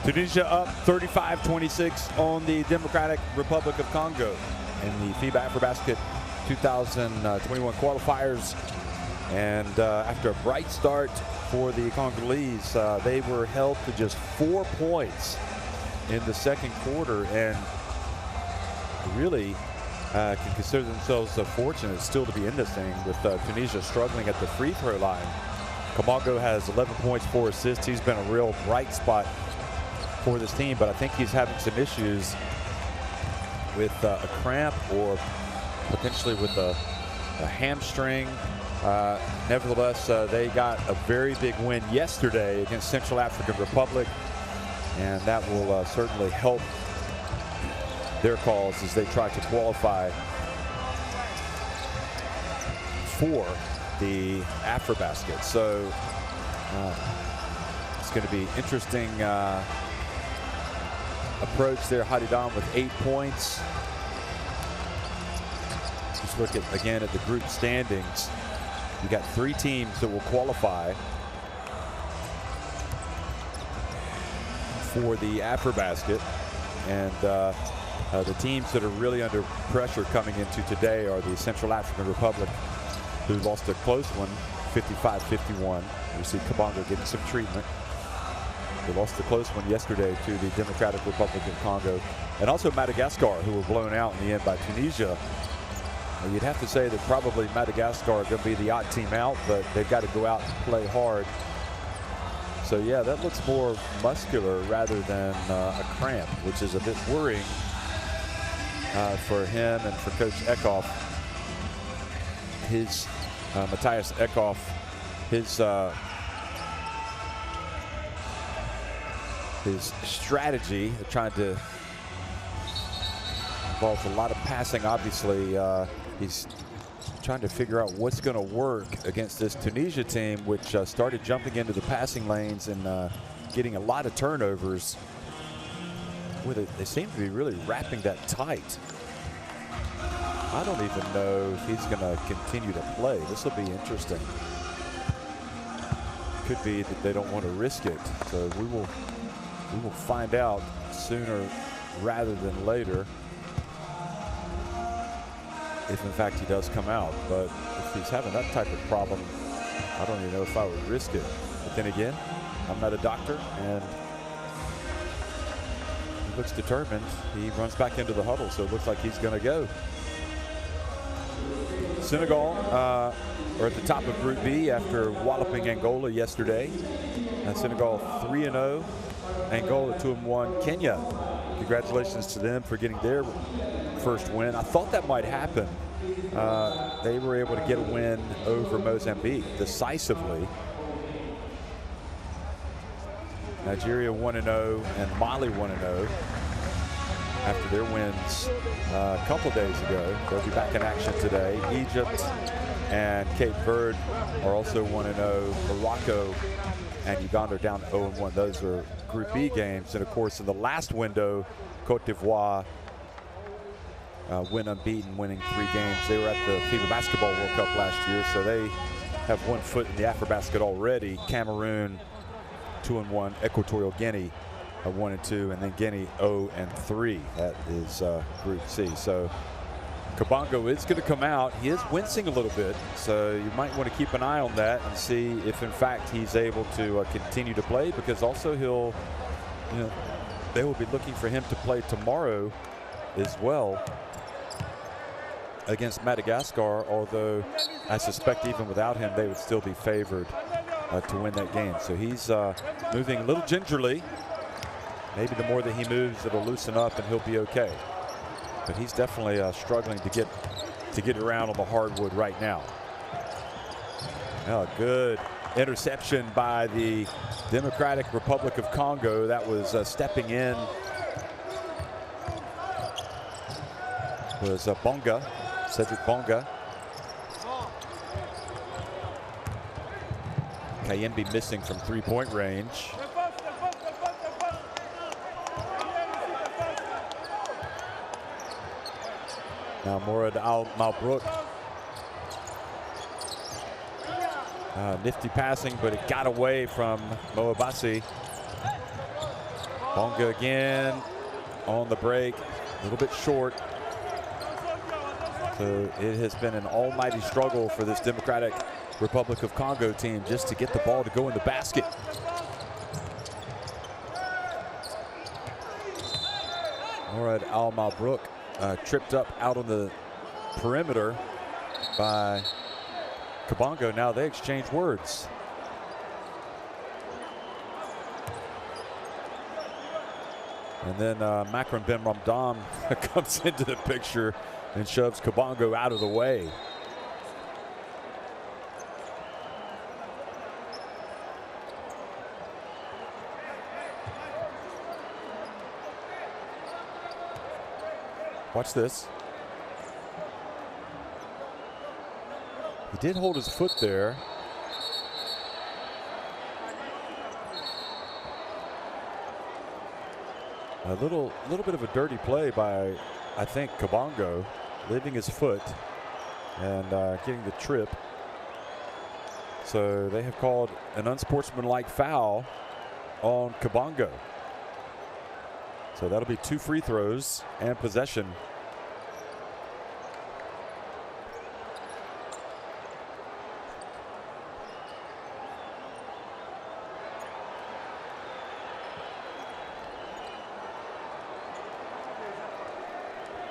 Tunisia up 35-26 on the Democratic Republic of Congo in the FIBA AfroBasket 2021 qualifiers. And after a bright start for the Congolese, they were held to just 4 points in the second quarter, and really can consider themselves fortunate still to be in this thing, with Tunisia struggling at the free throw line. Congo has 11 points, 4 assists. He's been a real bright spot for this team, but I think he's having some issues with a cramp or potentially with a hamstring. Nevertheless, they got a very big win yesterday against Central African Republic, and that will certainly help their cause as they try to qualify for the AfroBasket. So it's going to be interesting approach there. Hadidam with 8 points. Just look at again at the group standings. You got 3 teams that will qualify for the AfroBasket, and the teams that are really under pressure coming into today are the Central African Republic, who lost a close one, 55-51. You see Kabongo getting some treatment. They lost the close one yesterday to the Democratic Republic of Congo, and also Madagascar, who were blown out in the end by Tunisia. You'd have to say that probably Madagascar are going to be the odd team out, but they've got to go out and play hard. So yeah, that looks more muscular rather than a cramp, which is a bit worrying for him and for Coach Eckhoff. His Matthias Eckhoff, his strategy trying to involves a lot of passing. Obviously, he's trying to figure out what's going to work against this Tunisia team, which started jumping into the passing lanes and getting a lot of turnovers. They seem to be really wrapping that tight. I don't even know if he's going to continue to play. This will be interesting. Could be that they don't want to risk it. So we will find out sooner rather than later if in fact he does come out. But if he's having that type of problem, I don't even know if I would risk it. But then again, I'm not a doctor, and he looks determined. He runs back into the huddle, so it looks like he's going to go. Senegal are at the top of Group B after walloping Angola yesterday. Senegal 3-0, Angola 2-1. Kenya, congratulations to them for getting their first win. I thought that might happen. They were able to get a win over Mozambique decisively. Nigeria 1-0 and Mali 1-0 after their wins a couple days ago. They'll be back in action today. Egypt and Cape Verde are also 1-0. Morocco and Uganda are down to 0-1. Those are Group B games. And of course, in the last window, Cote d'Ivoire went unbeaten, winning 3 games. They were at the FIBA Basketball World Cup last year, so they have 1 foot in the AfroBasket already. Cameroon 2-1, Equatorial Guinea 1-2, and then Guinea 0-3. That is Group C. So Kabongo is going to come out. He is wincing a little bit, so you might want to keep an eye on that and see if in fact he's able to continue to play, because also he'll, they will be looking for him to play tomorrow as well against Madagascar, although I suspect even without him they would still be favored to win that game. So he's moving a little gingerly. Maybe the more that he moves, it'll loosen up and he'll be okay. But he's definitely struggling to get around on the hardwood right now. Good interception by the Democratic Republic of Congo. That was stepping in. Was Bonga, Cedric Bonga. Kayembe missing from 3-point range. Now Mourad Al-Malbrook. Nifty passing, but it got away from Moabasi. Bonga again on the break, a little bit short. So it has been an almighty struggle for this Democratic Republic of Congo team just to get the ball to go in the basket. All right, Al Malbrook tripped up out on the perimeter by Kabongo. Now they exchange words. And then Makram Ben Ramdam comes into the picture and shoves Kabongo out of the way. Watch this. He did hold his foot there. A little bit of a dirty play by, I think, Kabongo, leaving his foot and getting the trip. So they have called an unsportsmanlike foul on Kabongo. So that'll be 2 free throws and possession.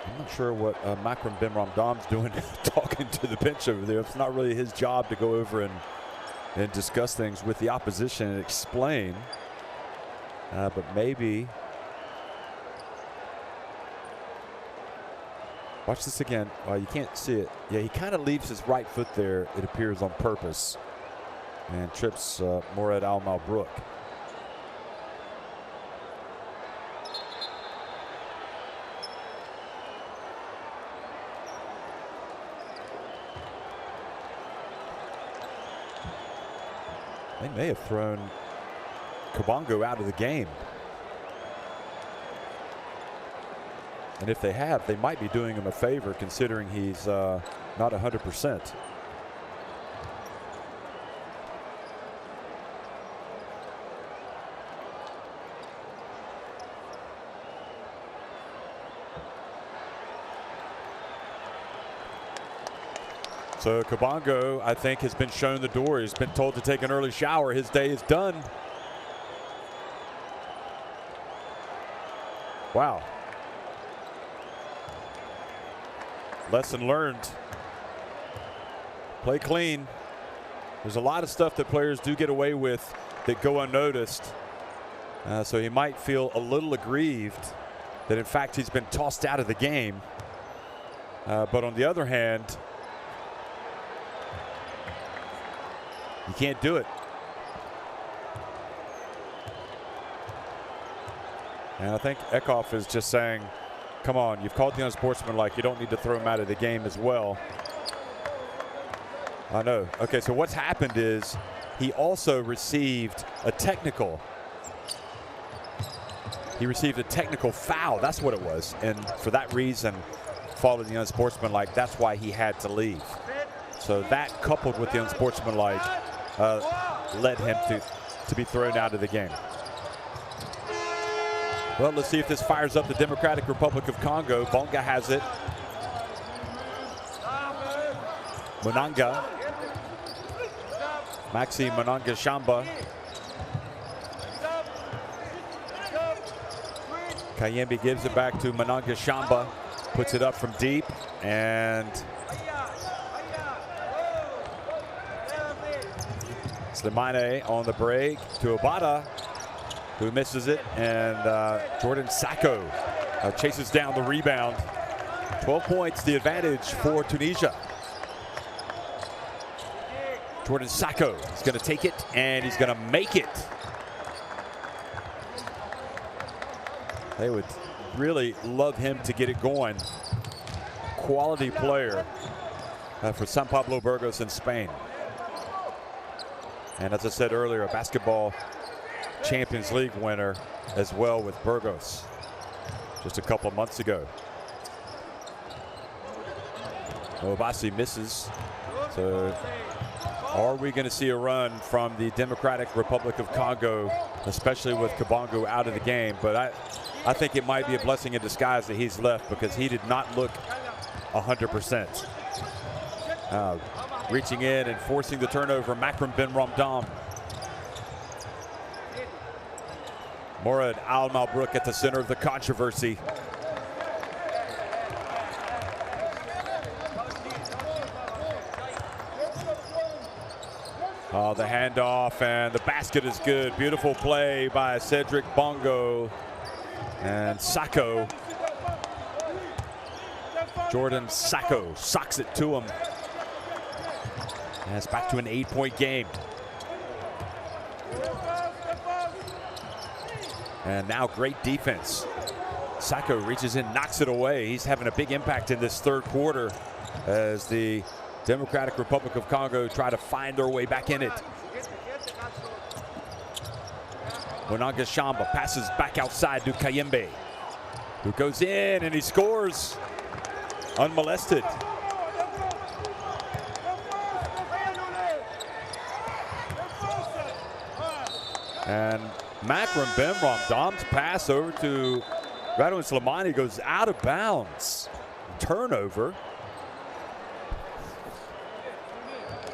I'm not sure what Makram Ben Ramdam's doing talking to the bench over there. It's not really his job to go over and discuss things with the opposition and explain. But maybe. Watch this again. You can't see it. Yeah, he kind of leaves his right foot there, it appears, on purpose. And trips Mourad Al Malbrook. They may have thrown Kabongo out of the game. And if they have, they might be doing him a favor considering he's not 100%. So Kabongo, I think, has been shown the door. He's been told to take an early shower. His day is done. Wow. Lesson learned. Play clean. There's a lot of stuff that players do get away with that go unnoticed. So he might feel a little aggrieved that, in fact, he's been tossed out of the game. But on the other hand, you can't do it. And I think Eckhoff is just saying, come on, you've called the unsportsmanlike. You don't need to throw him out of the game as well. I know. Okay, so what's happened is he also received a technical. He received a technical foul. That's what it was. And for that reason, followed the unsportsmanlike. That's why he had to leave. So that, coupled with the unsportsmanlike, led him to be thrown out of the game. Well, let's see if this fires up the Democratic Republic of Congo. Bonga has it. Munanga. Maxi Munanga Shamba. Kayembe gives it back to Munanga Shamba. Puts it up from deep. And Slimane on the break to Obata, who misses it, and Jordan Sacco chases down the rebound. 12 points, the advantage for Tunisia. Jordan Sacco is going to take it, and he's going to make it. They would really love him to get it going. Quality player for San Pablo Burgos in Spain. And as I said earlier, a basketball Champions League winner as well with Burgos just a couple months ago. Obasi misses. So Are we going to see a run from the Democratic Republic of Congo, especially with Kabongo out of the game? But I think it might be a blessing in disguise that he's left, because he did not look 100%. Reaching in and forcing the turnover, Makram Ben Ramdam. Morad Al-Malbrook at the center of the controversy. Oh, the handoff, and the basket is good. Beautiful play by Cedric Bongo and Sacco. Jordan Sacco socks it to him. And it's back to an 8-point game. And now great defense. Sacco reaches in, knocks it away. He's having a big impact in this third quarter as the Democratic Republic of Congo try to find their way back in it. Monanga Shamba passes back outside to Kayembe, who goes in and he scores unmolested. And Makram Ben Ramdam's pass over to Radwan Slimani goes out of bounds. Turnover.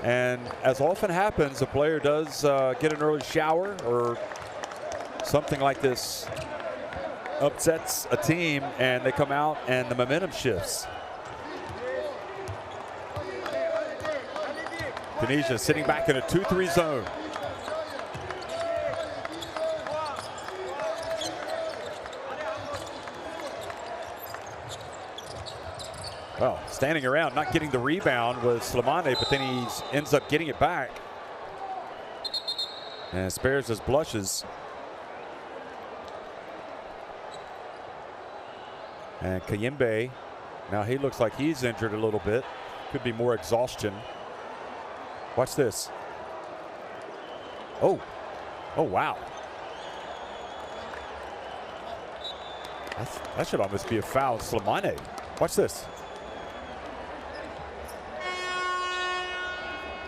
And as often happens, a player does get an early shower or something like this upsets a team, and they come out and the momentum shifts. Tunisia sitting back in a 2-3 zone. Well, standing around, not getting the rebound was Slimani, but then he ends up getting it back and spares his blushes. And Kayembe, now he looks like he's injured a little bit. Could be more exhaustion. Watch this. Oh, wow. That should almost be a foul. Slimani, watch this.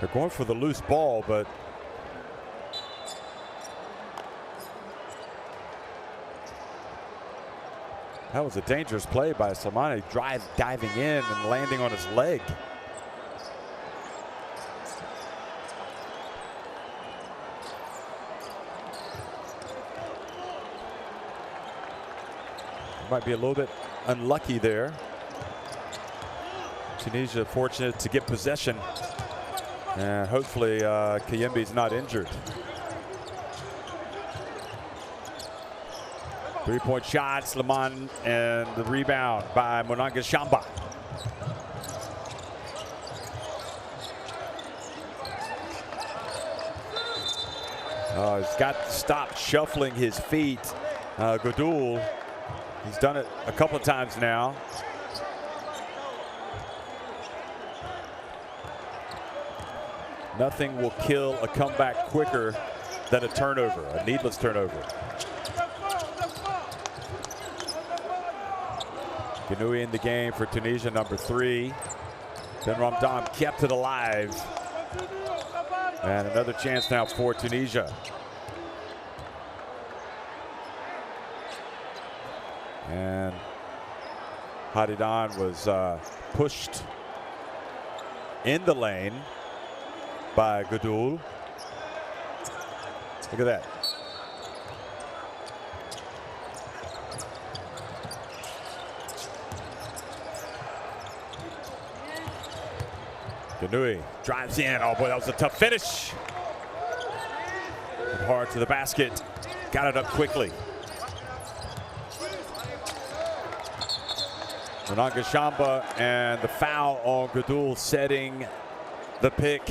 They're going for the loose ball, but that was a dangerous play by Slimani, diving in and landing on his leg. Might be a little bit unlucky there. Tunisia fortunate to get possession. And hopefully Kayembe's not injured. Three-point shot, Slimani, and the rebound by Monanga Shamba. He's got to stop shuffling his feet. Godoul, he's done it a couple of times now. Nothing will kill a comeback quicker than a turnover, a needless turnover. Ganui in the game for Tunisia, number 3. Ben Ramdam kept it alive. And another chance now for Tunisia. And Hadidan was pushed in the lane by Godoul. Look at that. Ganui drives in. Oh boy, that was a tough finish. And hard to the basket. Got it up quickly. Monanga Shamba and the foul on Godoul setting the pick.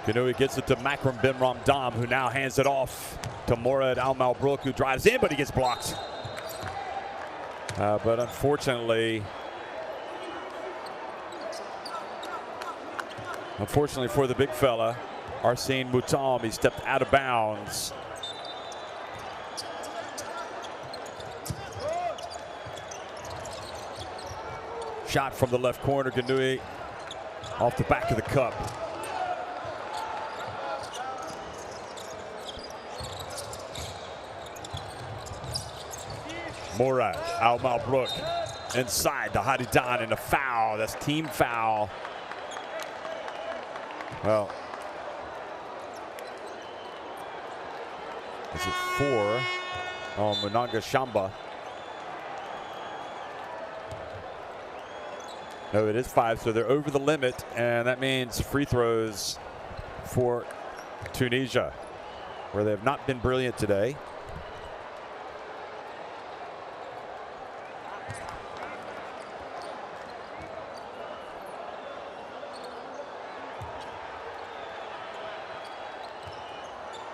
Ganui gets it to Makram Ben Ramdam, who now hands it off to Morad Al-Malbrook, who drives in, but he gets blocked. But unfortunately, Unfortunately for the big fella, Arsene Moutam, he stepped out of bounds. Shot from the left corner, Ganui off the back of the cup. Morad, Al Malbrook inside the Hadidan and a foul. That's team foul. Well, is it 4 on Munanga Shamba? No, it is 5, so they're over the limit, and that means free throws for Tunisia, where they have not been brilliant today.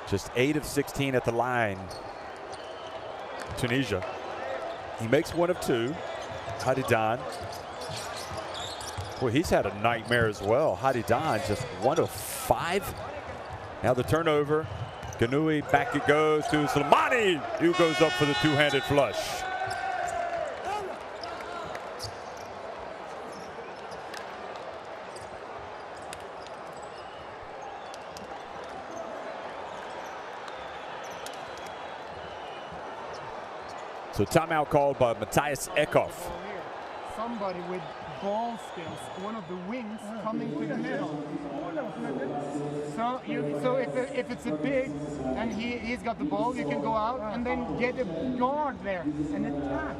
Just 8 of 16 at the line. Tunisia. He makes 1 of 2. Hadidan. Well, he's had a nightmare as well. Hadidan just 1 of 5. Now the turnover. Ganui, back it goes to Slimani, who goes up for the two-handed flush. So timeout called by Matthias Eckhoff. Somebody with ball skills, one of the wings coming to the middle. So if it's a big and he's got the ball, you can go out and then get a guard there and attack.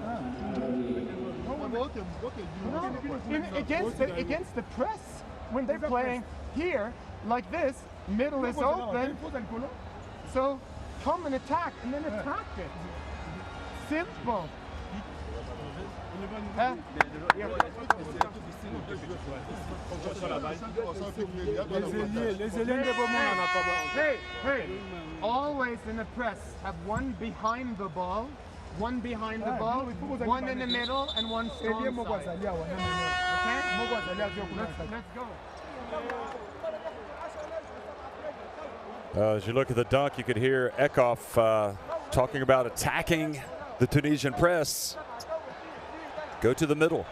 Against the press, when they're playing here like this, middle is open. So come and attack and then attack it. Simple. Hey, always in the press, have one behind the ball, one in the middle, and one strong side. Okay? Let's go. As you look at the dunk, you could hear Eckhoff talking about attacking the Tunisian press. Go to the middle.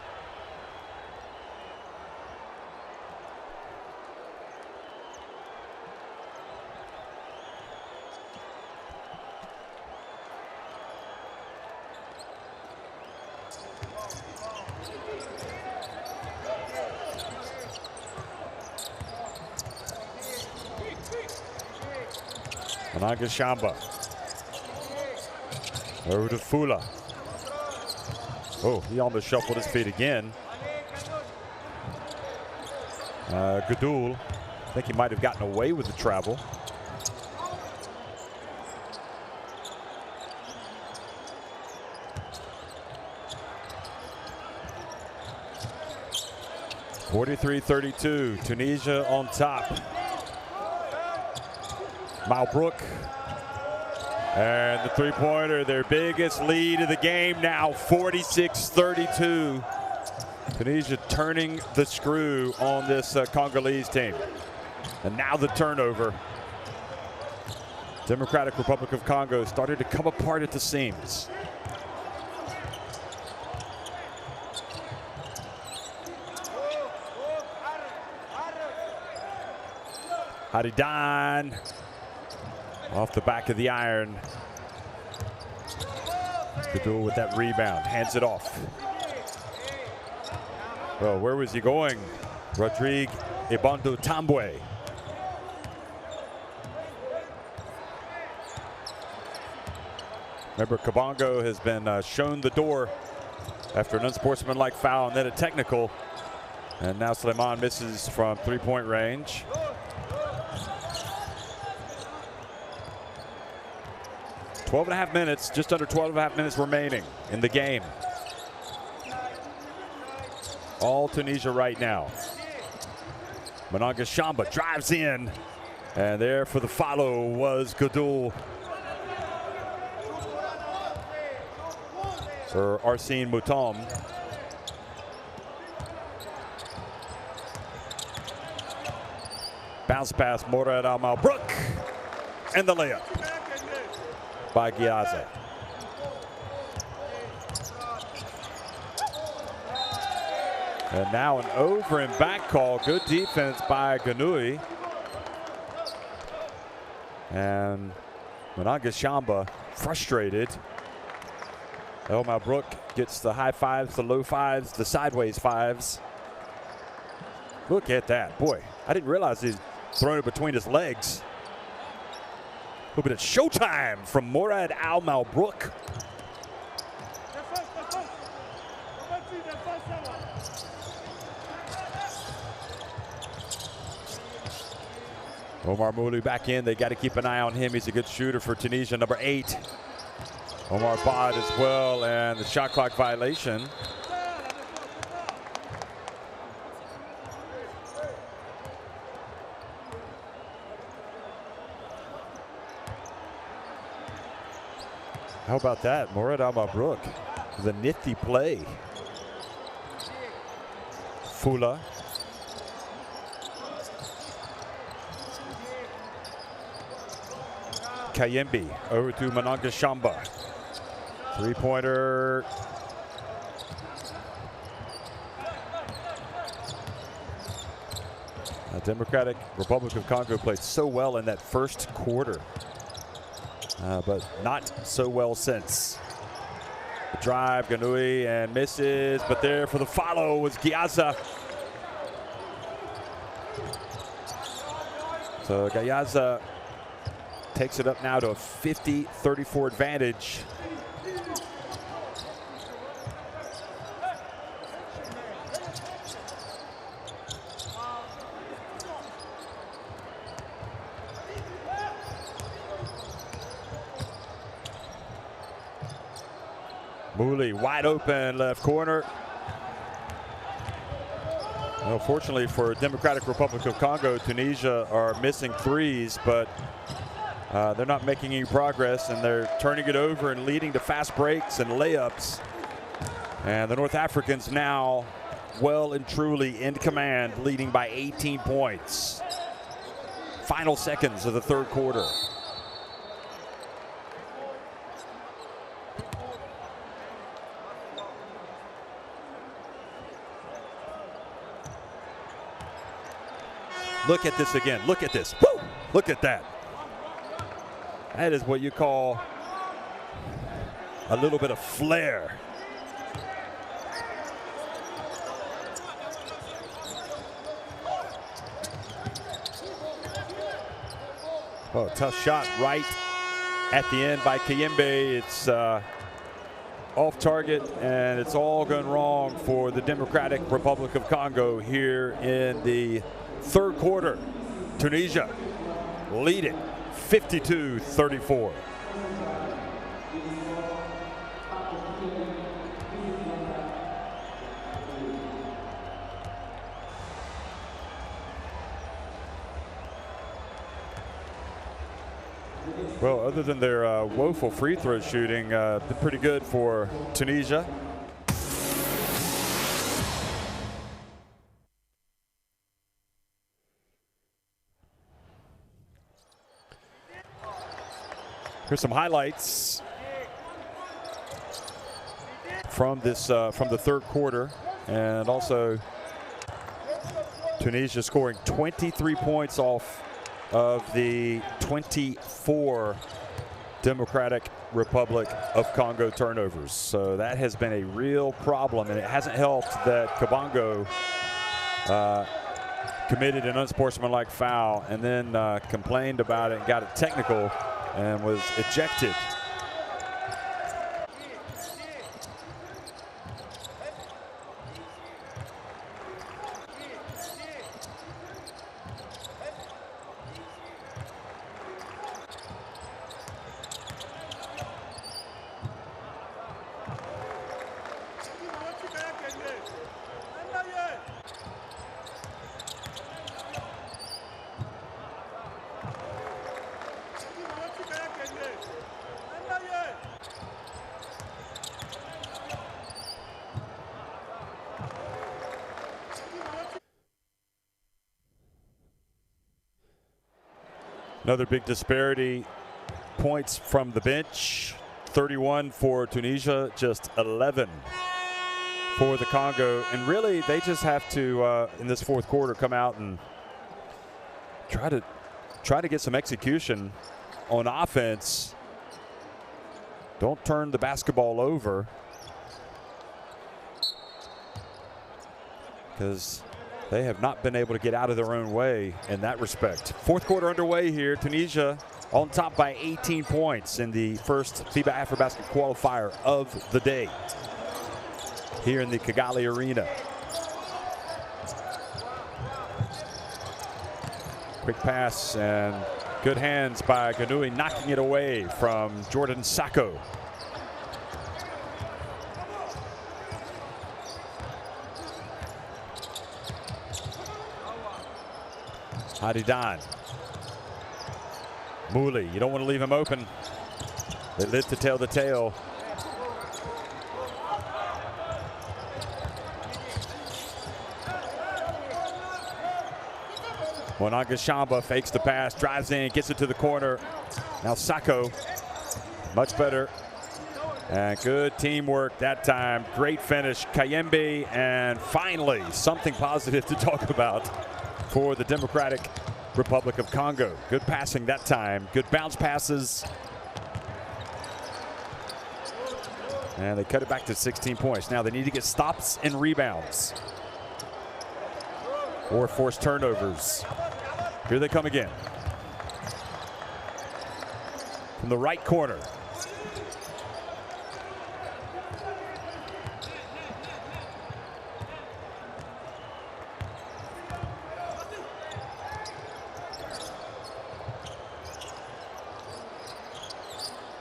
Munanga Shamba. Over to Fula. Oh, he almost shuffled his feet again. Gadul, I think he might have gotten away with the travel. (43-32), Tunisia on top. Malbrook. And the three-pointer, their biggest lead of the game now, 46-32. Tunisia turning the screw on this Congolese team. And now the turnover. Democratic Republic of Congo started to come apart at the seams. Hadidan. Off the back of the iron. Gadul with that rebound, hands it off. Well, where was he going? Rodrigue Ibondo Tambwe. Remember, Kabongo has been shown the door after an unsportsmanlike foul and then a technical. And now Suleiman misses from three-point range. .5 minutes, just under 12.5 minutes remaining in the game. All Tunisia right now. Munanga Shamba drives in, and there for the follow was Gadul. For Arsene Moutam. Bounce pass, Morad Al-Malbrook, and the layup by Giaza. And now an over and back call. Good defense by Ganui. And Mnangagwa frustrated. Al-Malbrook gets the high fives, the low fives, the sideways fives. Look at that. Boy, I didn't realize he'd thrown it between his legs. A little bit of showtime from Morad Al-Malbrook. Omar Mouli back in. They got to keep an eye on him. He's a good shooter for Tunisia, number 8. Omar Bad as well, and the shot clock violation. How about that? Morad Al-Malbrook with a nifty play. Fula. Kayembe over to Mnangagwa. Three-pointer. The Democratic Republic of Congo played so well in that first quarter, but not so well since. The drive, Ganui, and misses, but there for the follow was Giaza. So Giaza takes it up now to a 50-34 advantage. Mouli wide open left corner. Well, fortunately for Democratic Republic of Congo, Tunisia are missing threes, but they're not making any progress, and they're turning it over and leading to fast breaks and layups. And the North Africans now well and truly in command, leading by 18 points. Final seconds of the third quarter. Look at this again. Look at this. Woo! Look at that. That is what you call a little bit of flair. Oh, tough shot right at the end by Kayembe. It's off target, and it's all gone wrong for the Democratic Republic of Congo here in the third quarter. Tunisia lead it 52-34. Well, other than their woeful free throw shooting, been pretty good for Tunisia. Here's some highlights from this from the third quarter, and also Tunisia scoring 23 points off of the 24 Democratic Republic of Congo turnovers. So that has been a real problem, and it hasn't helped that Kabongo committed an unsportsmanlike foul and then complained about it and got a technical and was ejected. Another big disparity. Points from the bench. 31 for Tunisia, just 11 for the Congo. And really, they just have to, in this fourth quarter, come out and try to get some execution on offense. Don't turn the basketball over, because they have not been able to get out of their own way in that respect. Fourth quarter underway here. Tunisia on top by 18 points in the first FIBA AfroBasket qualifier of the day here in the Kigali Arena. Quick pass and good hands by Ganui, knocking it away from Jordan Sacco. Hadidan. Mooley, you don't want to leave him open. They live to tell the tale. Monanga Shamba fakes the pass, drives in, gets it to the corner. Now Sacco, much better. And good teamwork that time. Great finish, Kayembe, and finally something positive to talk about for the Democratic Republic of Congo. Good passing that time, good bounce passes. And they cut it back to 16 points. Now they need to get stops and rebounds or force turnovers. Here they come again. From the right corner.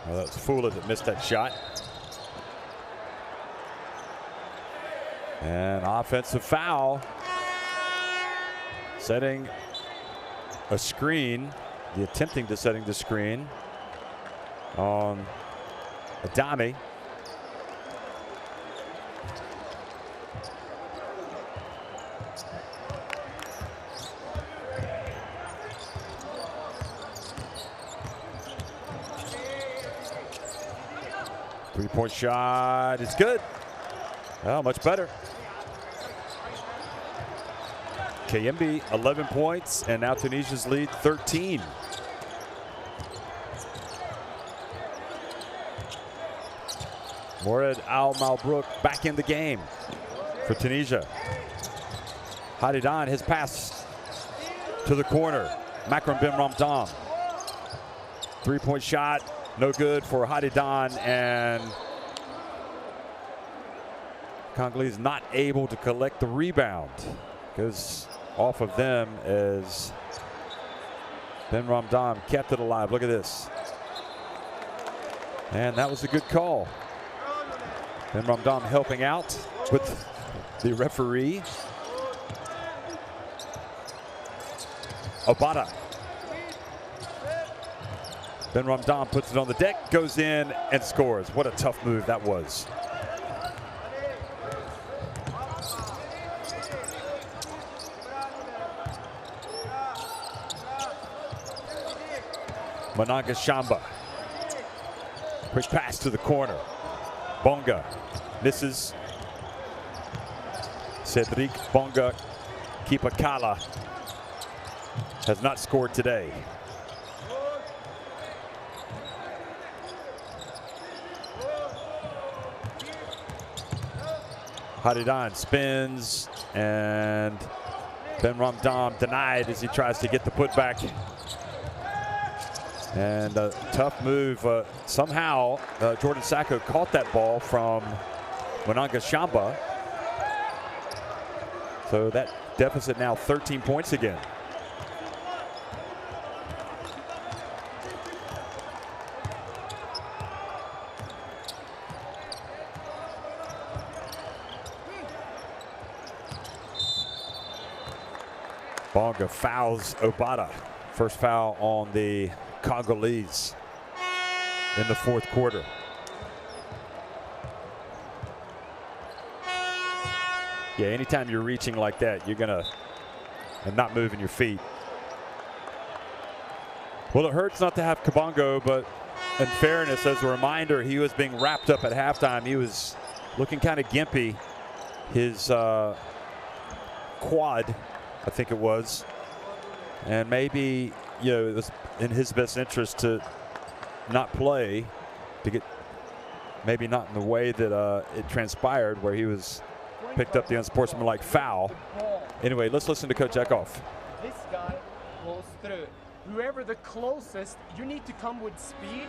Well, that was Fuller that missed that shot. And offensive foul. Setting a screen, attempting to setting the screen on Adami. Three-point shot is good. Oh, much better. Kayembe, 11 points, and now Tunisia's lead 13. Mourad Al-Malbrook back in the game for Tunisia. Hadidan, his pass to the corner. Makram Ben Ramdam. Three-point shot, no good for Hadidan, and Congolese not able to collect the rebound. Goes off of them as Ben Ramdam kept it alive. Look at this. And that was a good call. Ben Ramdam helping out with the referee. Obata. Ben Ramdam puts it on the deck, goes in and scores. What a tough move that was. Monanga Shamba. Quick pass to the corner. Bonga misses. Cedric Bonga Kipakala has not scored today. Hadidan spins, and Ben Ramdam denied as he tries to get the putback. And a tough move. Somehow, Jordan Sacco caught that ball from Monanga Shamba. So that deficit now 13 points again. Bonga fouls Obata. First foul on the Congolese in the fourth quarter. Yeah, anytime you're reaching like that, you're gonna and not moving your feet. Well, it hurts not to have Kabongo, but in fairness, as a reminder, he was being wrapped up at halftime. He was looking kind of gimpy. His quad, I think it was. And maybe, you know, it was in his best interest to not play, to get maybe not in the way that it transpired, where he was picked up the unsportsmanlike foul. Anyway, let's listen to Coach Eckhoff. This guy goes through. Whoever the closest, you need to come with speed.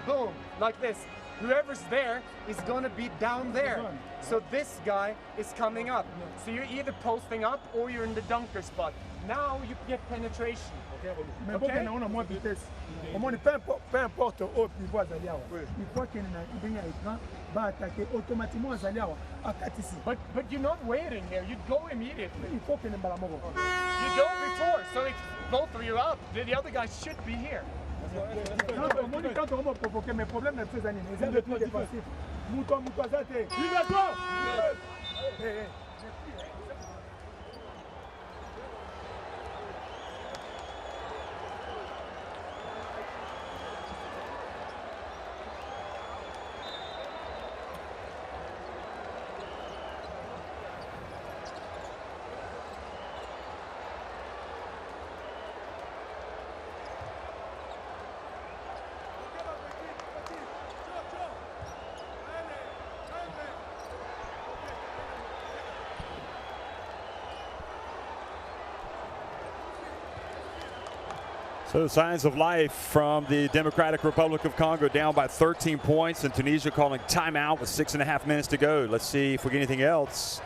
Boom, like this. Whoever's there is gonna be down there. So this guy is coming up. So you're either posting up or you're in the dunker spot. Now you get penetration. Mais bon, on a moins de vitesse. Au moins, peu importe au pivot Azalia. Une fois qu'il y a un écran, va attaquer automatiquement Azalia à 4 ici. But you're not waiting here. You'd go immediately. Il faut qu'il y ait un ballon. You go before, so if both of you up, the other guy should be here. Quand on va provoquer mes problèmes, même ces années, les ailes de plus défensifs. Mouton, Zate. Il est toi! So signs of life from the Democratic Republic of Congo, down by 13 points, and Tunisia calling timeout with 6.5 minutes to go. Let's see if we get anything else.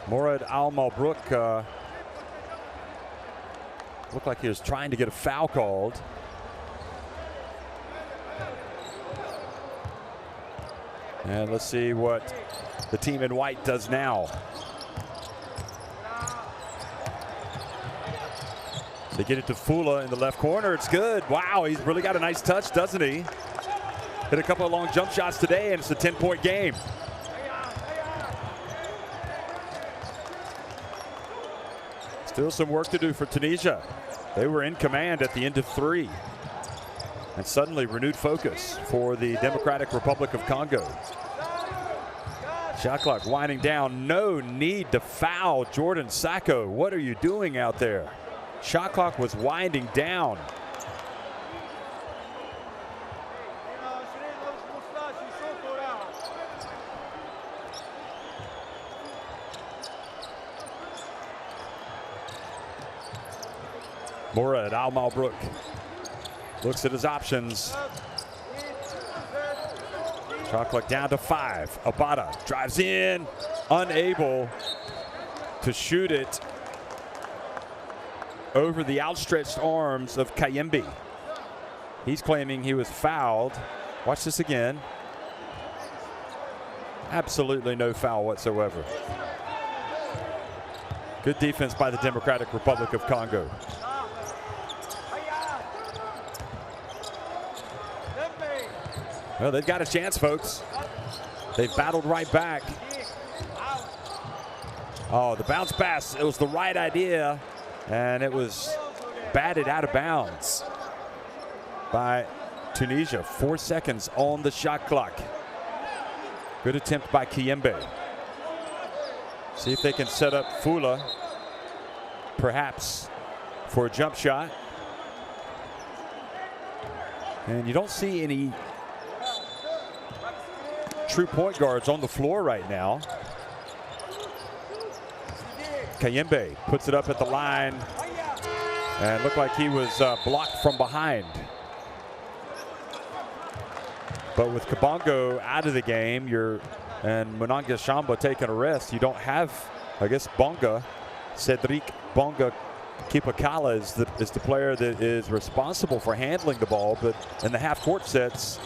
Morad Al-Malbrook looked like he was trying to get a foul called. And let's see what the team in white does now. They get it to Fula in the left corner. It's good. Wow, he's really got a nice touch, doesn't he? Hit a couple of long jump shots today, and it's a 10-point game. Still some work to do for Tunisia. They were in command at the end of 3. And suddenly renewed focus for the Democratic Republic of Congo. Shot clock winding down. No need to foul Jordan Sacco. What are you doing out there? Shot clock was winding down. Morad Al-Malbrook looks at his options. Shot clock down to 5. Abada drives in, unable to shoot it over the outstretched arms of Kayembe. He's claiming he was fouled. Watch this again. Absolutely no foul whatsoever. Good defense by the Democratic Republic of Congo. Well, they've got a chance, folks. They've battled right back. Oh, the bounce pass. It was the right idea. And it was batted out of bounds by Tunisia. 4 seconds on the shot clock. Good attempt by Kayembe. See if they can set up Fula, perhaps, for a jump shot. And you don't see any true point guards on the floor right now. Kayembe puts it up at the line and looked like he was blocked from behind. But with Kabongo out of the game, and Munanga Shamba taking a rest, you don't have, I guess, Bonga, Cedric Bonga Kipakala is the player that is responsible for handling the ball, but in the half-court sets,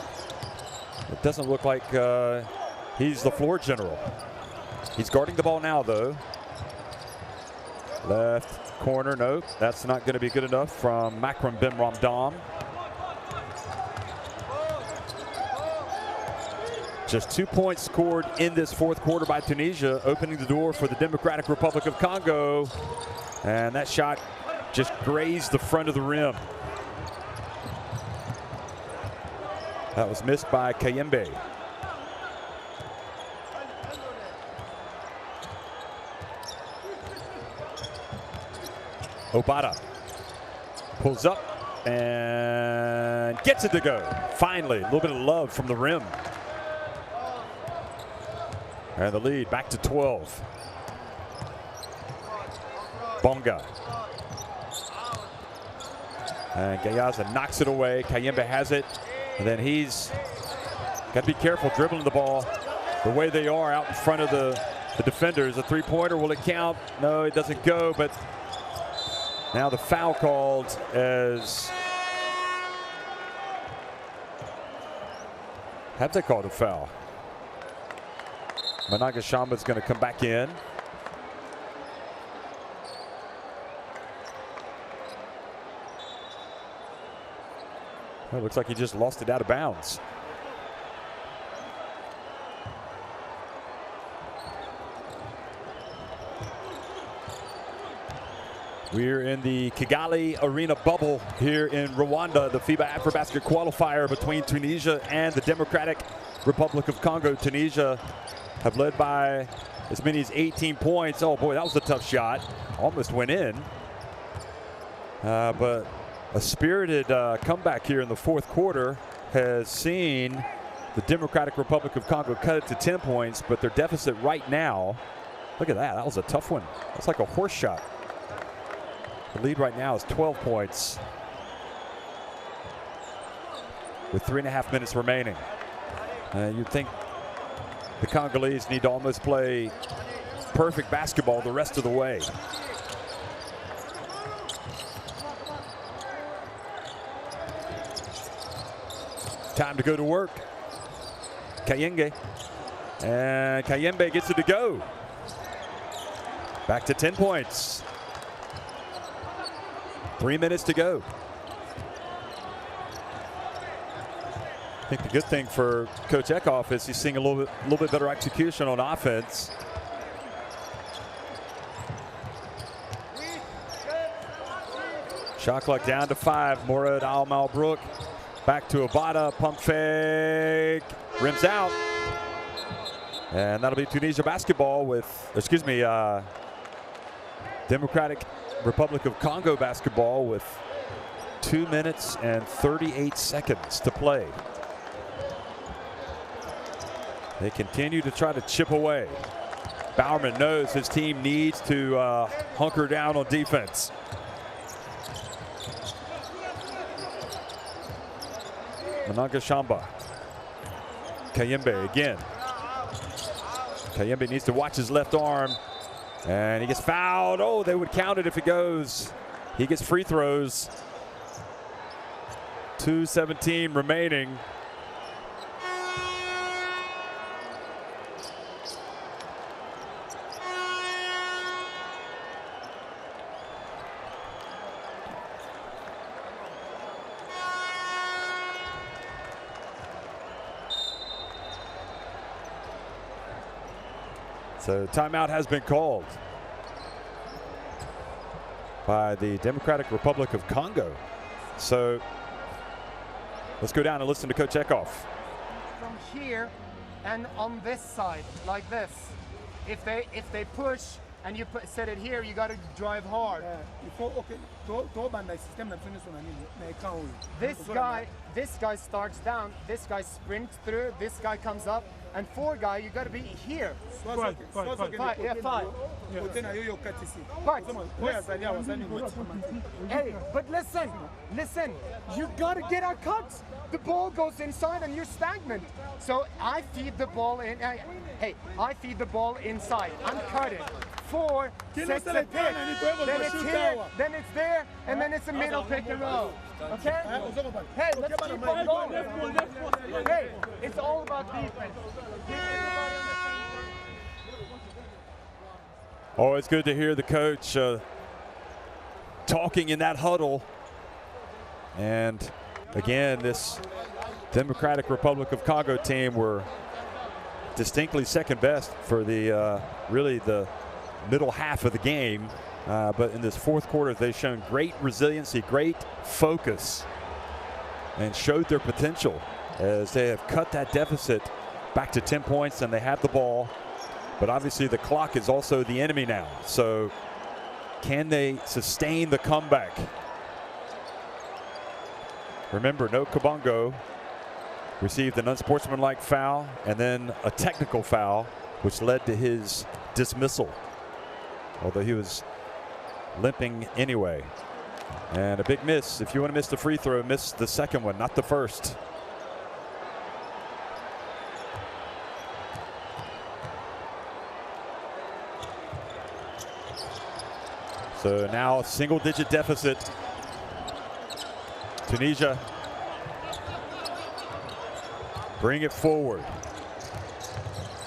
it doesn't look like he's the floor general. He's guarding the ball now, though. Left corner, no, that's not going to be good enough from Makram Ben Ramdam. Just 2 points scored in this fourth quarter by Tunisia, opening the door for the Democratic Republic of Congo. And that shot just grazed the front of the rim. That was missed by Kayembe. Obata pulls up and gets it to go. Finally, a little bit of love from the rim. And the lead back to 12. Bonga. And Gayaza knocks it away. Kayembe has it. And then he's got to be careful dribbling the ball the way they are out in front of the defenders. A three-pointer, will it count? No, it doesn't go, but now the foul called as, have they called a foul? Managashamba's going to come back in. Well, it looks like he just lost it out of bounds. We're in the Kigali Arena bubble here in Rwanda, the FIBA AfroBasket Qualifier between Tunisia and the Democratic Republic of Congo. Tunisia have led by as many as 18 points. Oh boy, that was a tough shot. Almost went in. But a spirited comeback here in the fourth quarter has seen the Democratic Republic of Congo cut it to 10 points, but their deficit right now, look at that, that was a tough one. That's like a horse shot. The lead right now is 12 points with 3.5 minutes remaining. You'd think the Congolese need to almost play perfect basketball the rest of the way. Time to go to work. Kayenge. And Kayembe gets it to go. Back to 10 points. 3 minutes to go. I think the good thing for Coach Eckhoff is he's seeing a little bit better execution on offense. Shot clock down to 5. Morad Al-Malbrook. Back to Obata, pump fake, rims out. And that'll be Tunisia basketball with, excuse me, Democratic Republic of Congo basketball with 2 minutes and 38 seconds to play. They continue to try to chip away. Bowerman knows his team needs to hunker down on defense. Mnangagwa. Kayembe again. Kayembe needs to watch his left arm. And he gets fouled. Oh, they would count it if it goes. He gets free throws. 2:17 remaining. So timeout has been called by the Democratic Republic of Congo. So let's go down and listen to Coach Eckhoff. From here and on this side, like this. If they push and you set it here, you got to drive hard. This guy starts down, this guy sprints through, this guy comes up, and 4 guy, you got to be here. Five. Hey, but listen, you got to get our cuts. The ball goes inside and you're stagnant. So I feed the ball in. Hey, I feed the ball inside. I'm cutting. 4 sets the pick. Then it's here, then it's there, and then it's a middle pick and roll. Okay? Hey, let's keep on going. Hey, it's all about defense. Oh, it's good to hear the coach talking in that huddle. And again, this Democratic Republic of Congo team were distinctly second best for the really the middle half of the game. But in this fourth quarter, they've shown great resiliency, great focus, and showed their potential as they have cut that deficit back to 10 points and they have the ball. But obviously the clock is also the enemy now. So can they sustain the comeback? Remember, no Kabongo received an unsportsmanlike foul and then a technical foul, which led to his dismissal, although he was limping anyway. And a big miss. If you want to miss the free throw, miss the second one, not the first. So now a single-digit deficit. Tunisia bring it forward.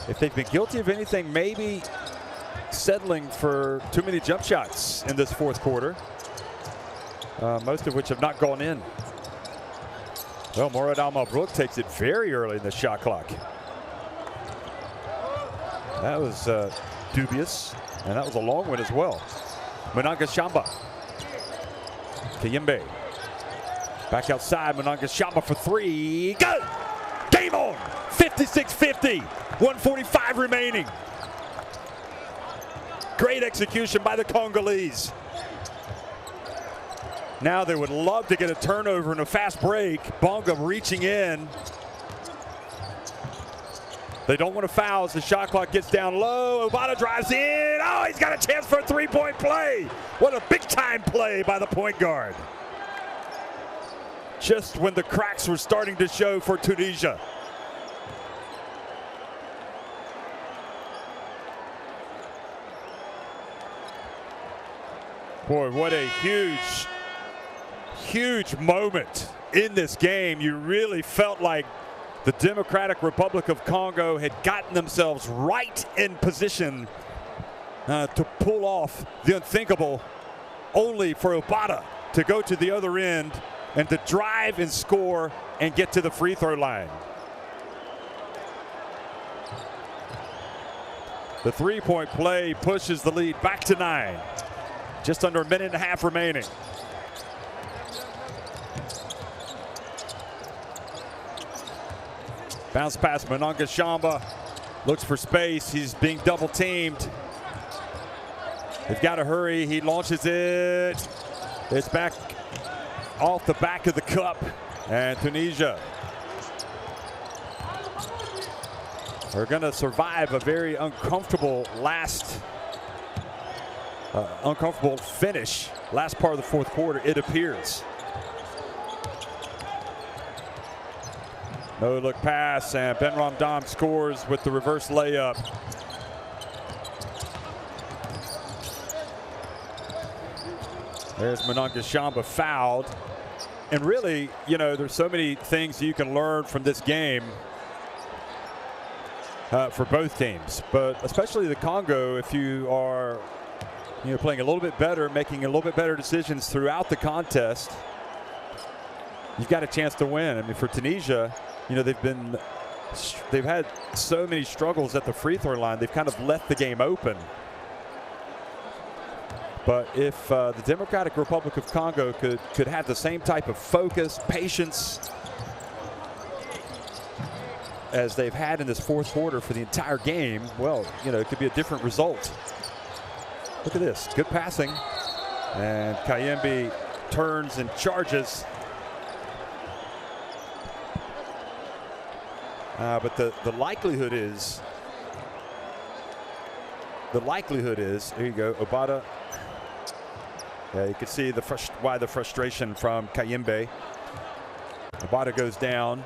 If they've been guilty of anything, maybe settling for too many jump shots in this fourth quarter, most of which have not gone in. Well, Morad Al-Mabrouk takes it very early in the shot clock. That was dubious, and that was a long one as well. Munanga Shamba. Kayembe. Back outside, Munanga Shamba for three. Go! Game on! 56-50. 1:45 remaining. Great execution by the Congolese. Now they would love to get a turnover and a fast break. Bonga reaching in. They don't want to foul as the shot clock gets down low. Obata drives in. Oh, he's got a chance for a three-point play. What a big-time play by the point guard. Just when the cracks were starting to show for Tunisia. Boy, what a huge moment in this game. You really felt like the Democratic Republic of Congo had gotten themselves right in position to pull off the unthinkable, only for Obata to go to the other end and to drive and score and get to the free throw line. The three-point play pushes the lead back to 9. Just under a minute and a half remaining. Bounce pass, Munanga Shamba looks for space. He's being double teamed. They've got to hurry. He launches it. It's back off the back of the cup. And Tunisia are going to survive a very uncomfortable uncomfortable finish. Last part of the fourth quarter, it appears. No look pass, and Ben Ramdam scores with the reverse layup. There's Munanga Shamba fouled. And really, you know, there's so many things you can learn from this game for both teams, but especially the Congo. If you are playing a little bit better, making a little bit better decisions throughout the contest, you've got a chance to win. I mean, for Tunisia, they've had so many struggles at the free throw line. They've kind of left the game open. But if the Democratic Republic of Congo could have the same type of focus, patience as they've had in this fourth quarter for the entire game, well, it could be a different result. Look at this, good passing. And Kayembe turns and charges. But the likelihood is, here you go, Obata. Yeah, you can see why the frustration from Kayembe. Obata goes down.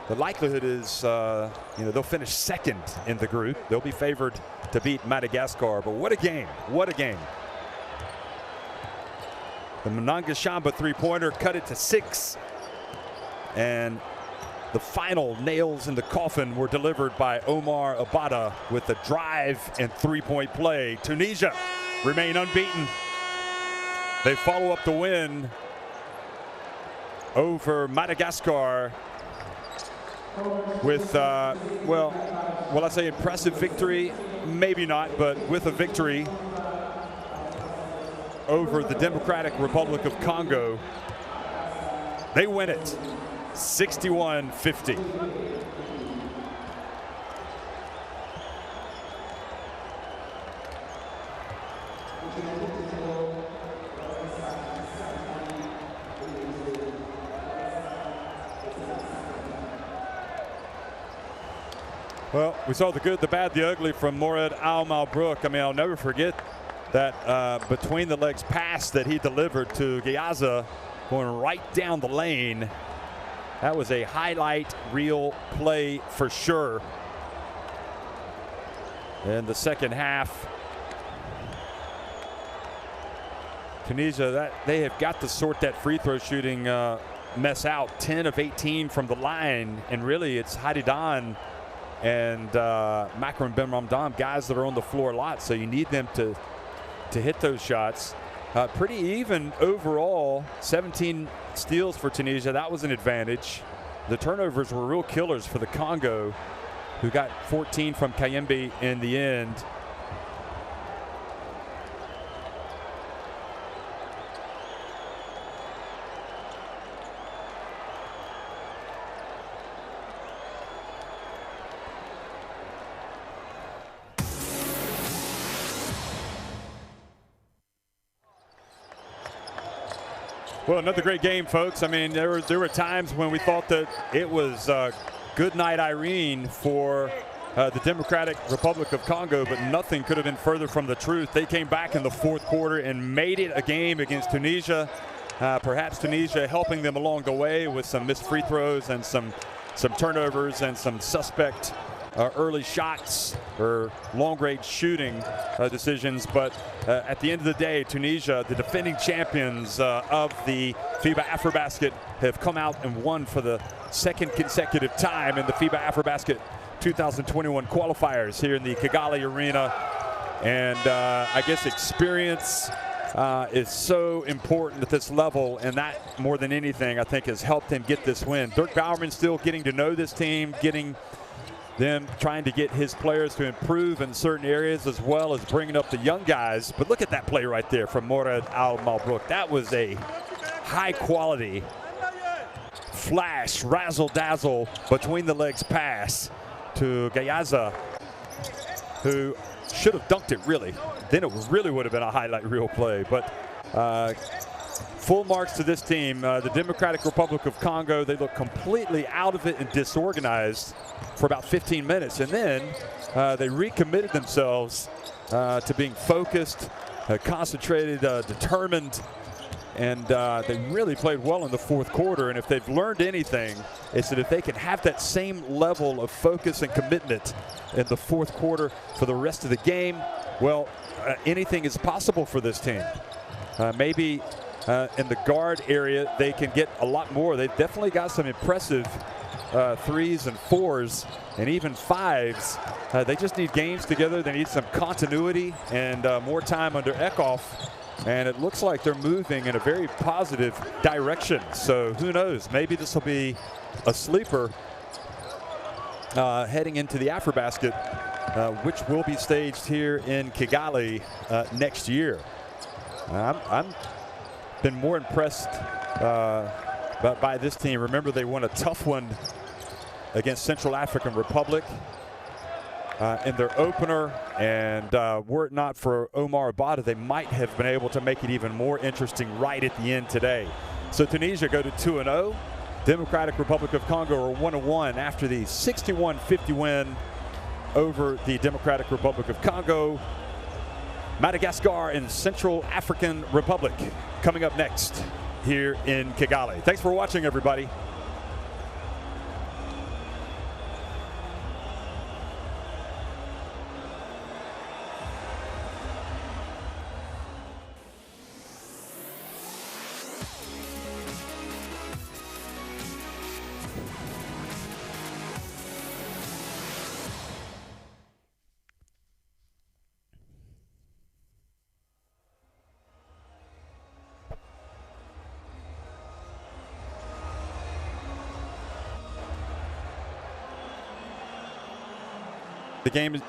The likelihood is, they'll finish second in the group. They'll be favored to beat Madagascar, but what a game, what a game. The Munanga Shamba three-pointer cut it to 6. And the final nails in the coffin were delivered by Omar Obata with the drive and three-point play. Tunisia remain unbeaten. They follow up the win over Madagascar with, will I say impressive victory? Maybe not, but with a victory over the Democratic Republic of Congo. They win it 61-50. Well, we saw the good, the bad, the ugly from Morad Al-Malbrook. I mean, I'll never forget that between the legs pass that he delivered to Gayaza going right down the lane. That was a highlight reel play for sure. In the second half, Tunisia, they have got to sort that free throw shooting mess out. 10 of 18 from the line, and really it's Hadidan and Makram Ben Ramdan, guys that are on the floor a lot, so you need them to hit those shots. Pretty even overall. 17 steals for Tunisia. That was an advantage. The turnovers were real killers for the Congo, who got 14 from Kayembe in the end. Well, another great game, folks. I mean, there were times when we thought that it was good night Irene for the Democratic Republic of Congo, but nothing could have been further from the truth. They came back in the fourth quarter and made it a game against Tunisia. Perhaps Tunisia helping them along the way with some missed free throws and some turnovers and some suspect early shots or long-range shooting decisions. But at the end of the day, Tunisia, the defending champions of the FIBA AfroBasket, have come out and won for the second consecutive time in the FIBA AfroBasket 2021 qualifiers here in the Kigali Arena. And I guess experience is so important at this level, and that more than anything I think has helped him get this win. Dirk Bowerman still getting to know this team, getting them, trying to get his players to improve in certain areas, as well as bringing up the young guys. But look at that play right there from Morad Al-Malbrook. That was a high quality flash, razzle-dazzle between the legs pass to Gayaza, who should have dunked it really. Then it really would have been a highlight reel play. But full marks to this team. The Democratic Republic of Congo, they look completely out of it and disorganized for about 15 minutes. And then they recommitted themselves to being focused, concentrated, determined. And they really played well in the fourth quarter. And if they've learned anything, it's that if they can have that same level of focus and commitment in the fourth quarter for the rest of the game, well, anything is possible for this team. Maybe in the guard area, they can get a lot more. They've definitely got some impressive threes and fours and even fives. They just need games together. They need some continuity and more time under Eckhoff. And it looks like they're moving in a very positive direction. So who knows? Maybe this will be a sleeper heading into the AfroBasket, which will be staged here in Kigali next year. I'm been more impressed by this team. Remember, they won a tough one against Central African Republic in their opener, and were it not for Omar Abada, they might have been able to make it even more interesting right at the end today. So Tunisia go to 2-0. Democratic Republic of Congo are 1-1 after the 61-50 win over the Democratic Republic of Congo. Madagascar and Central African Republic coming up next here in Kigali. Thanks for watching, everybody. The game is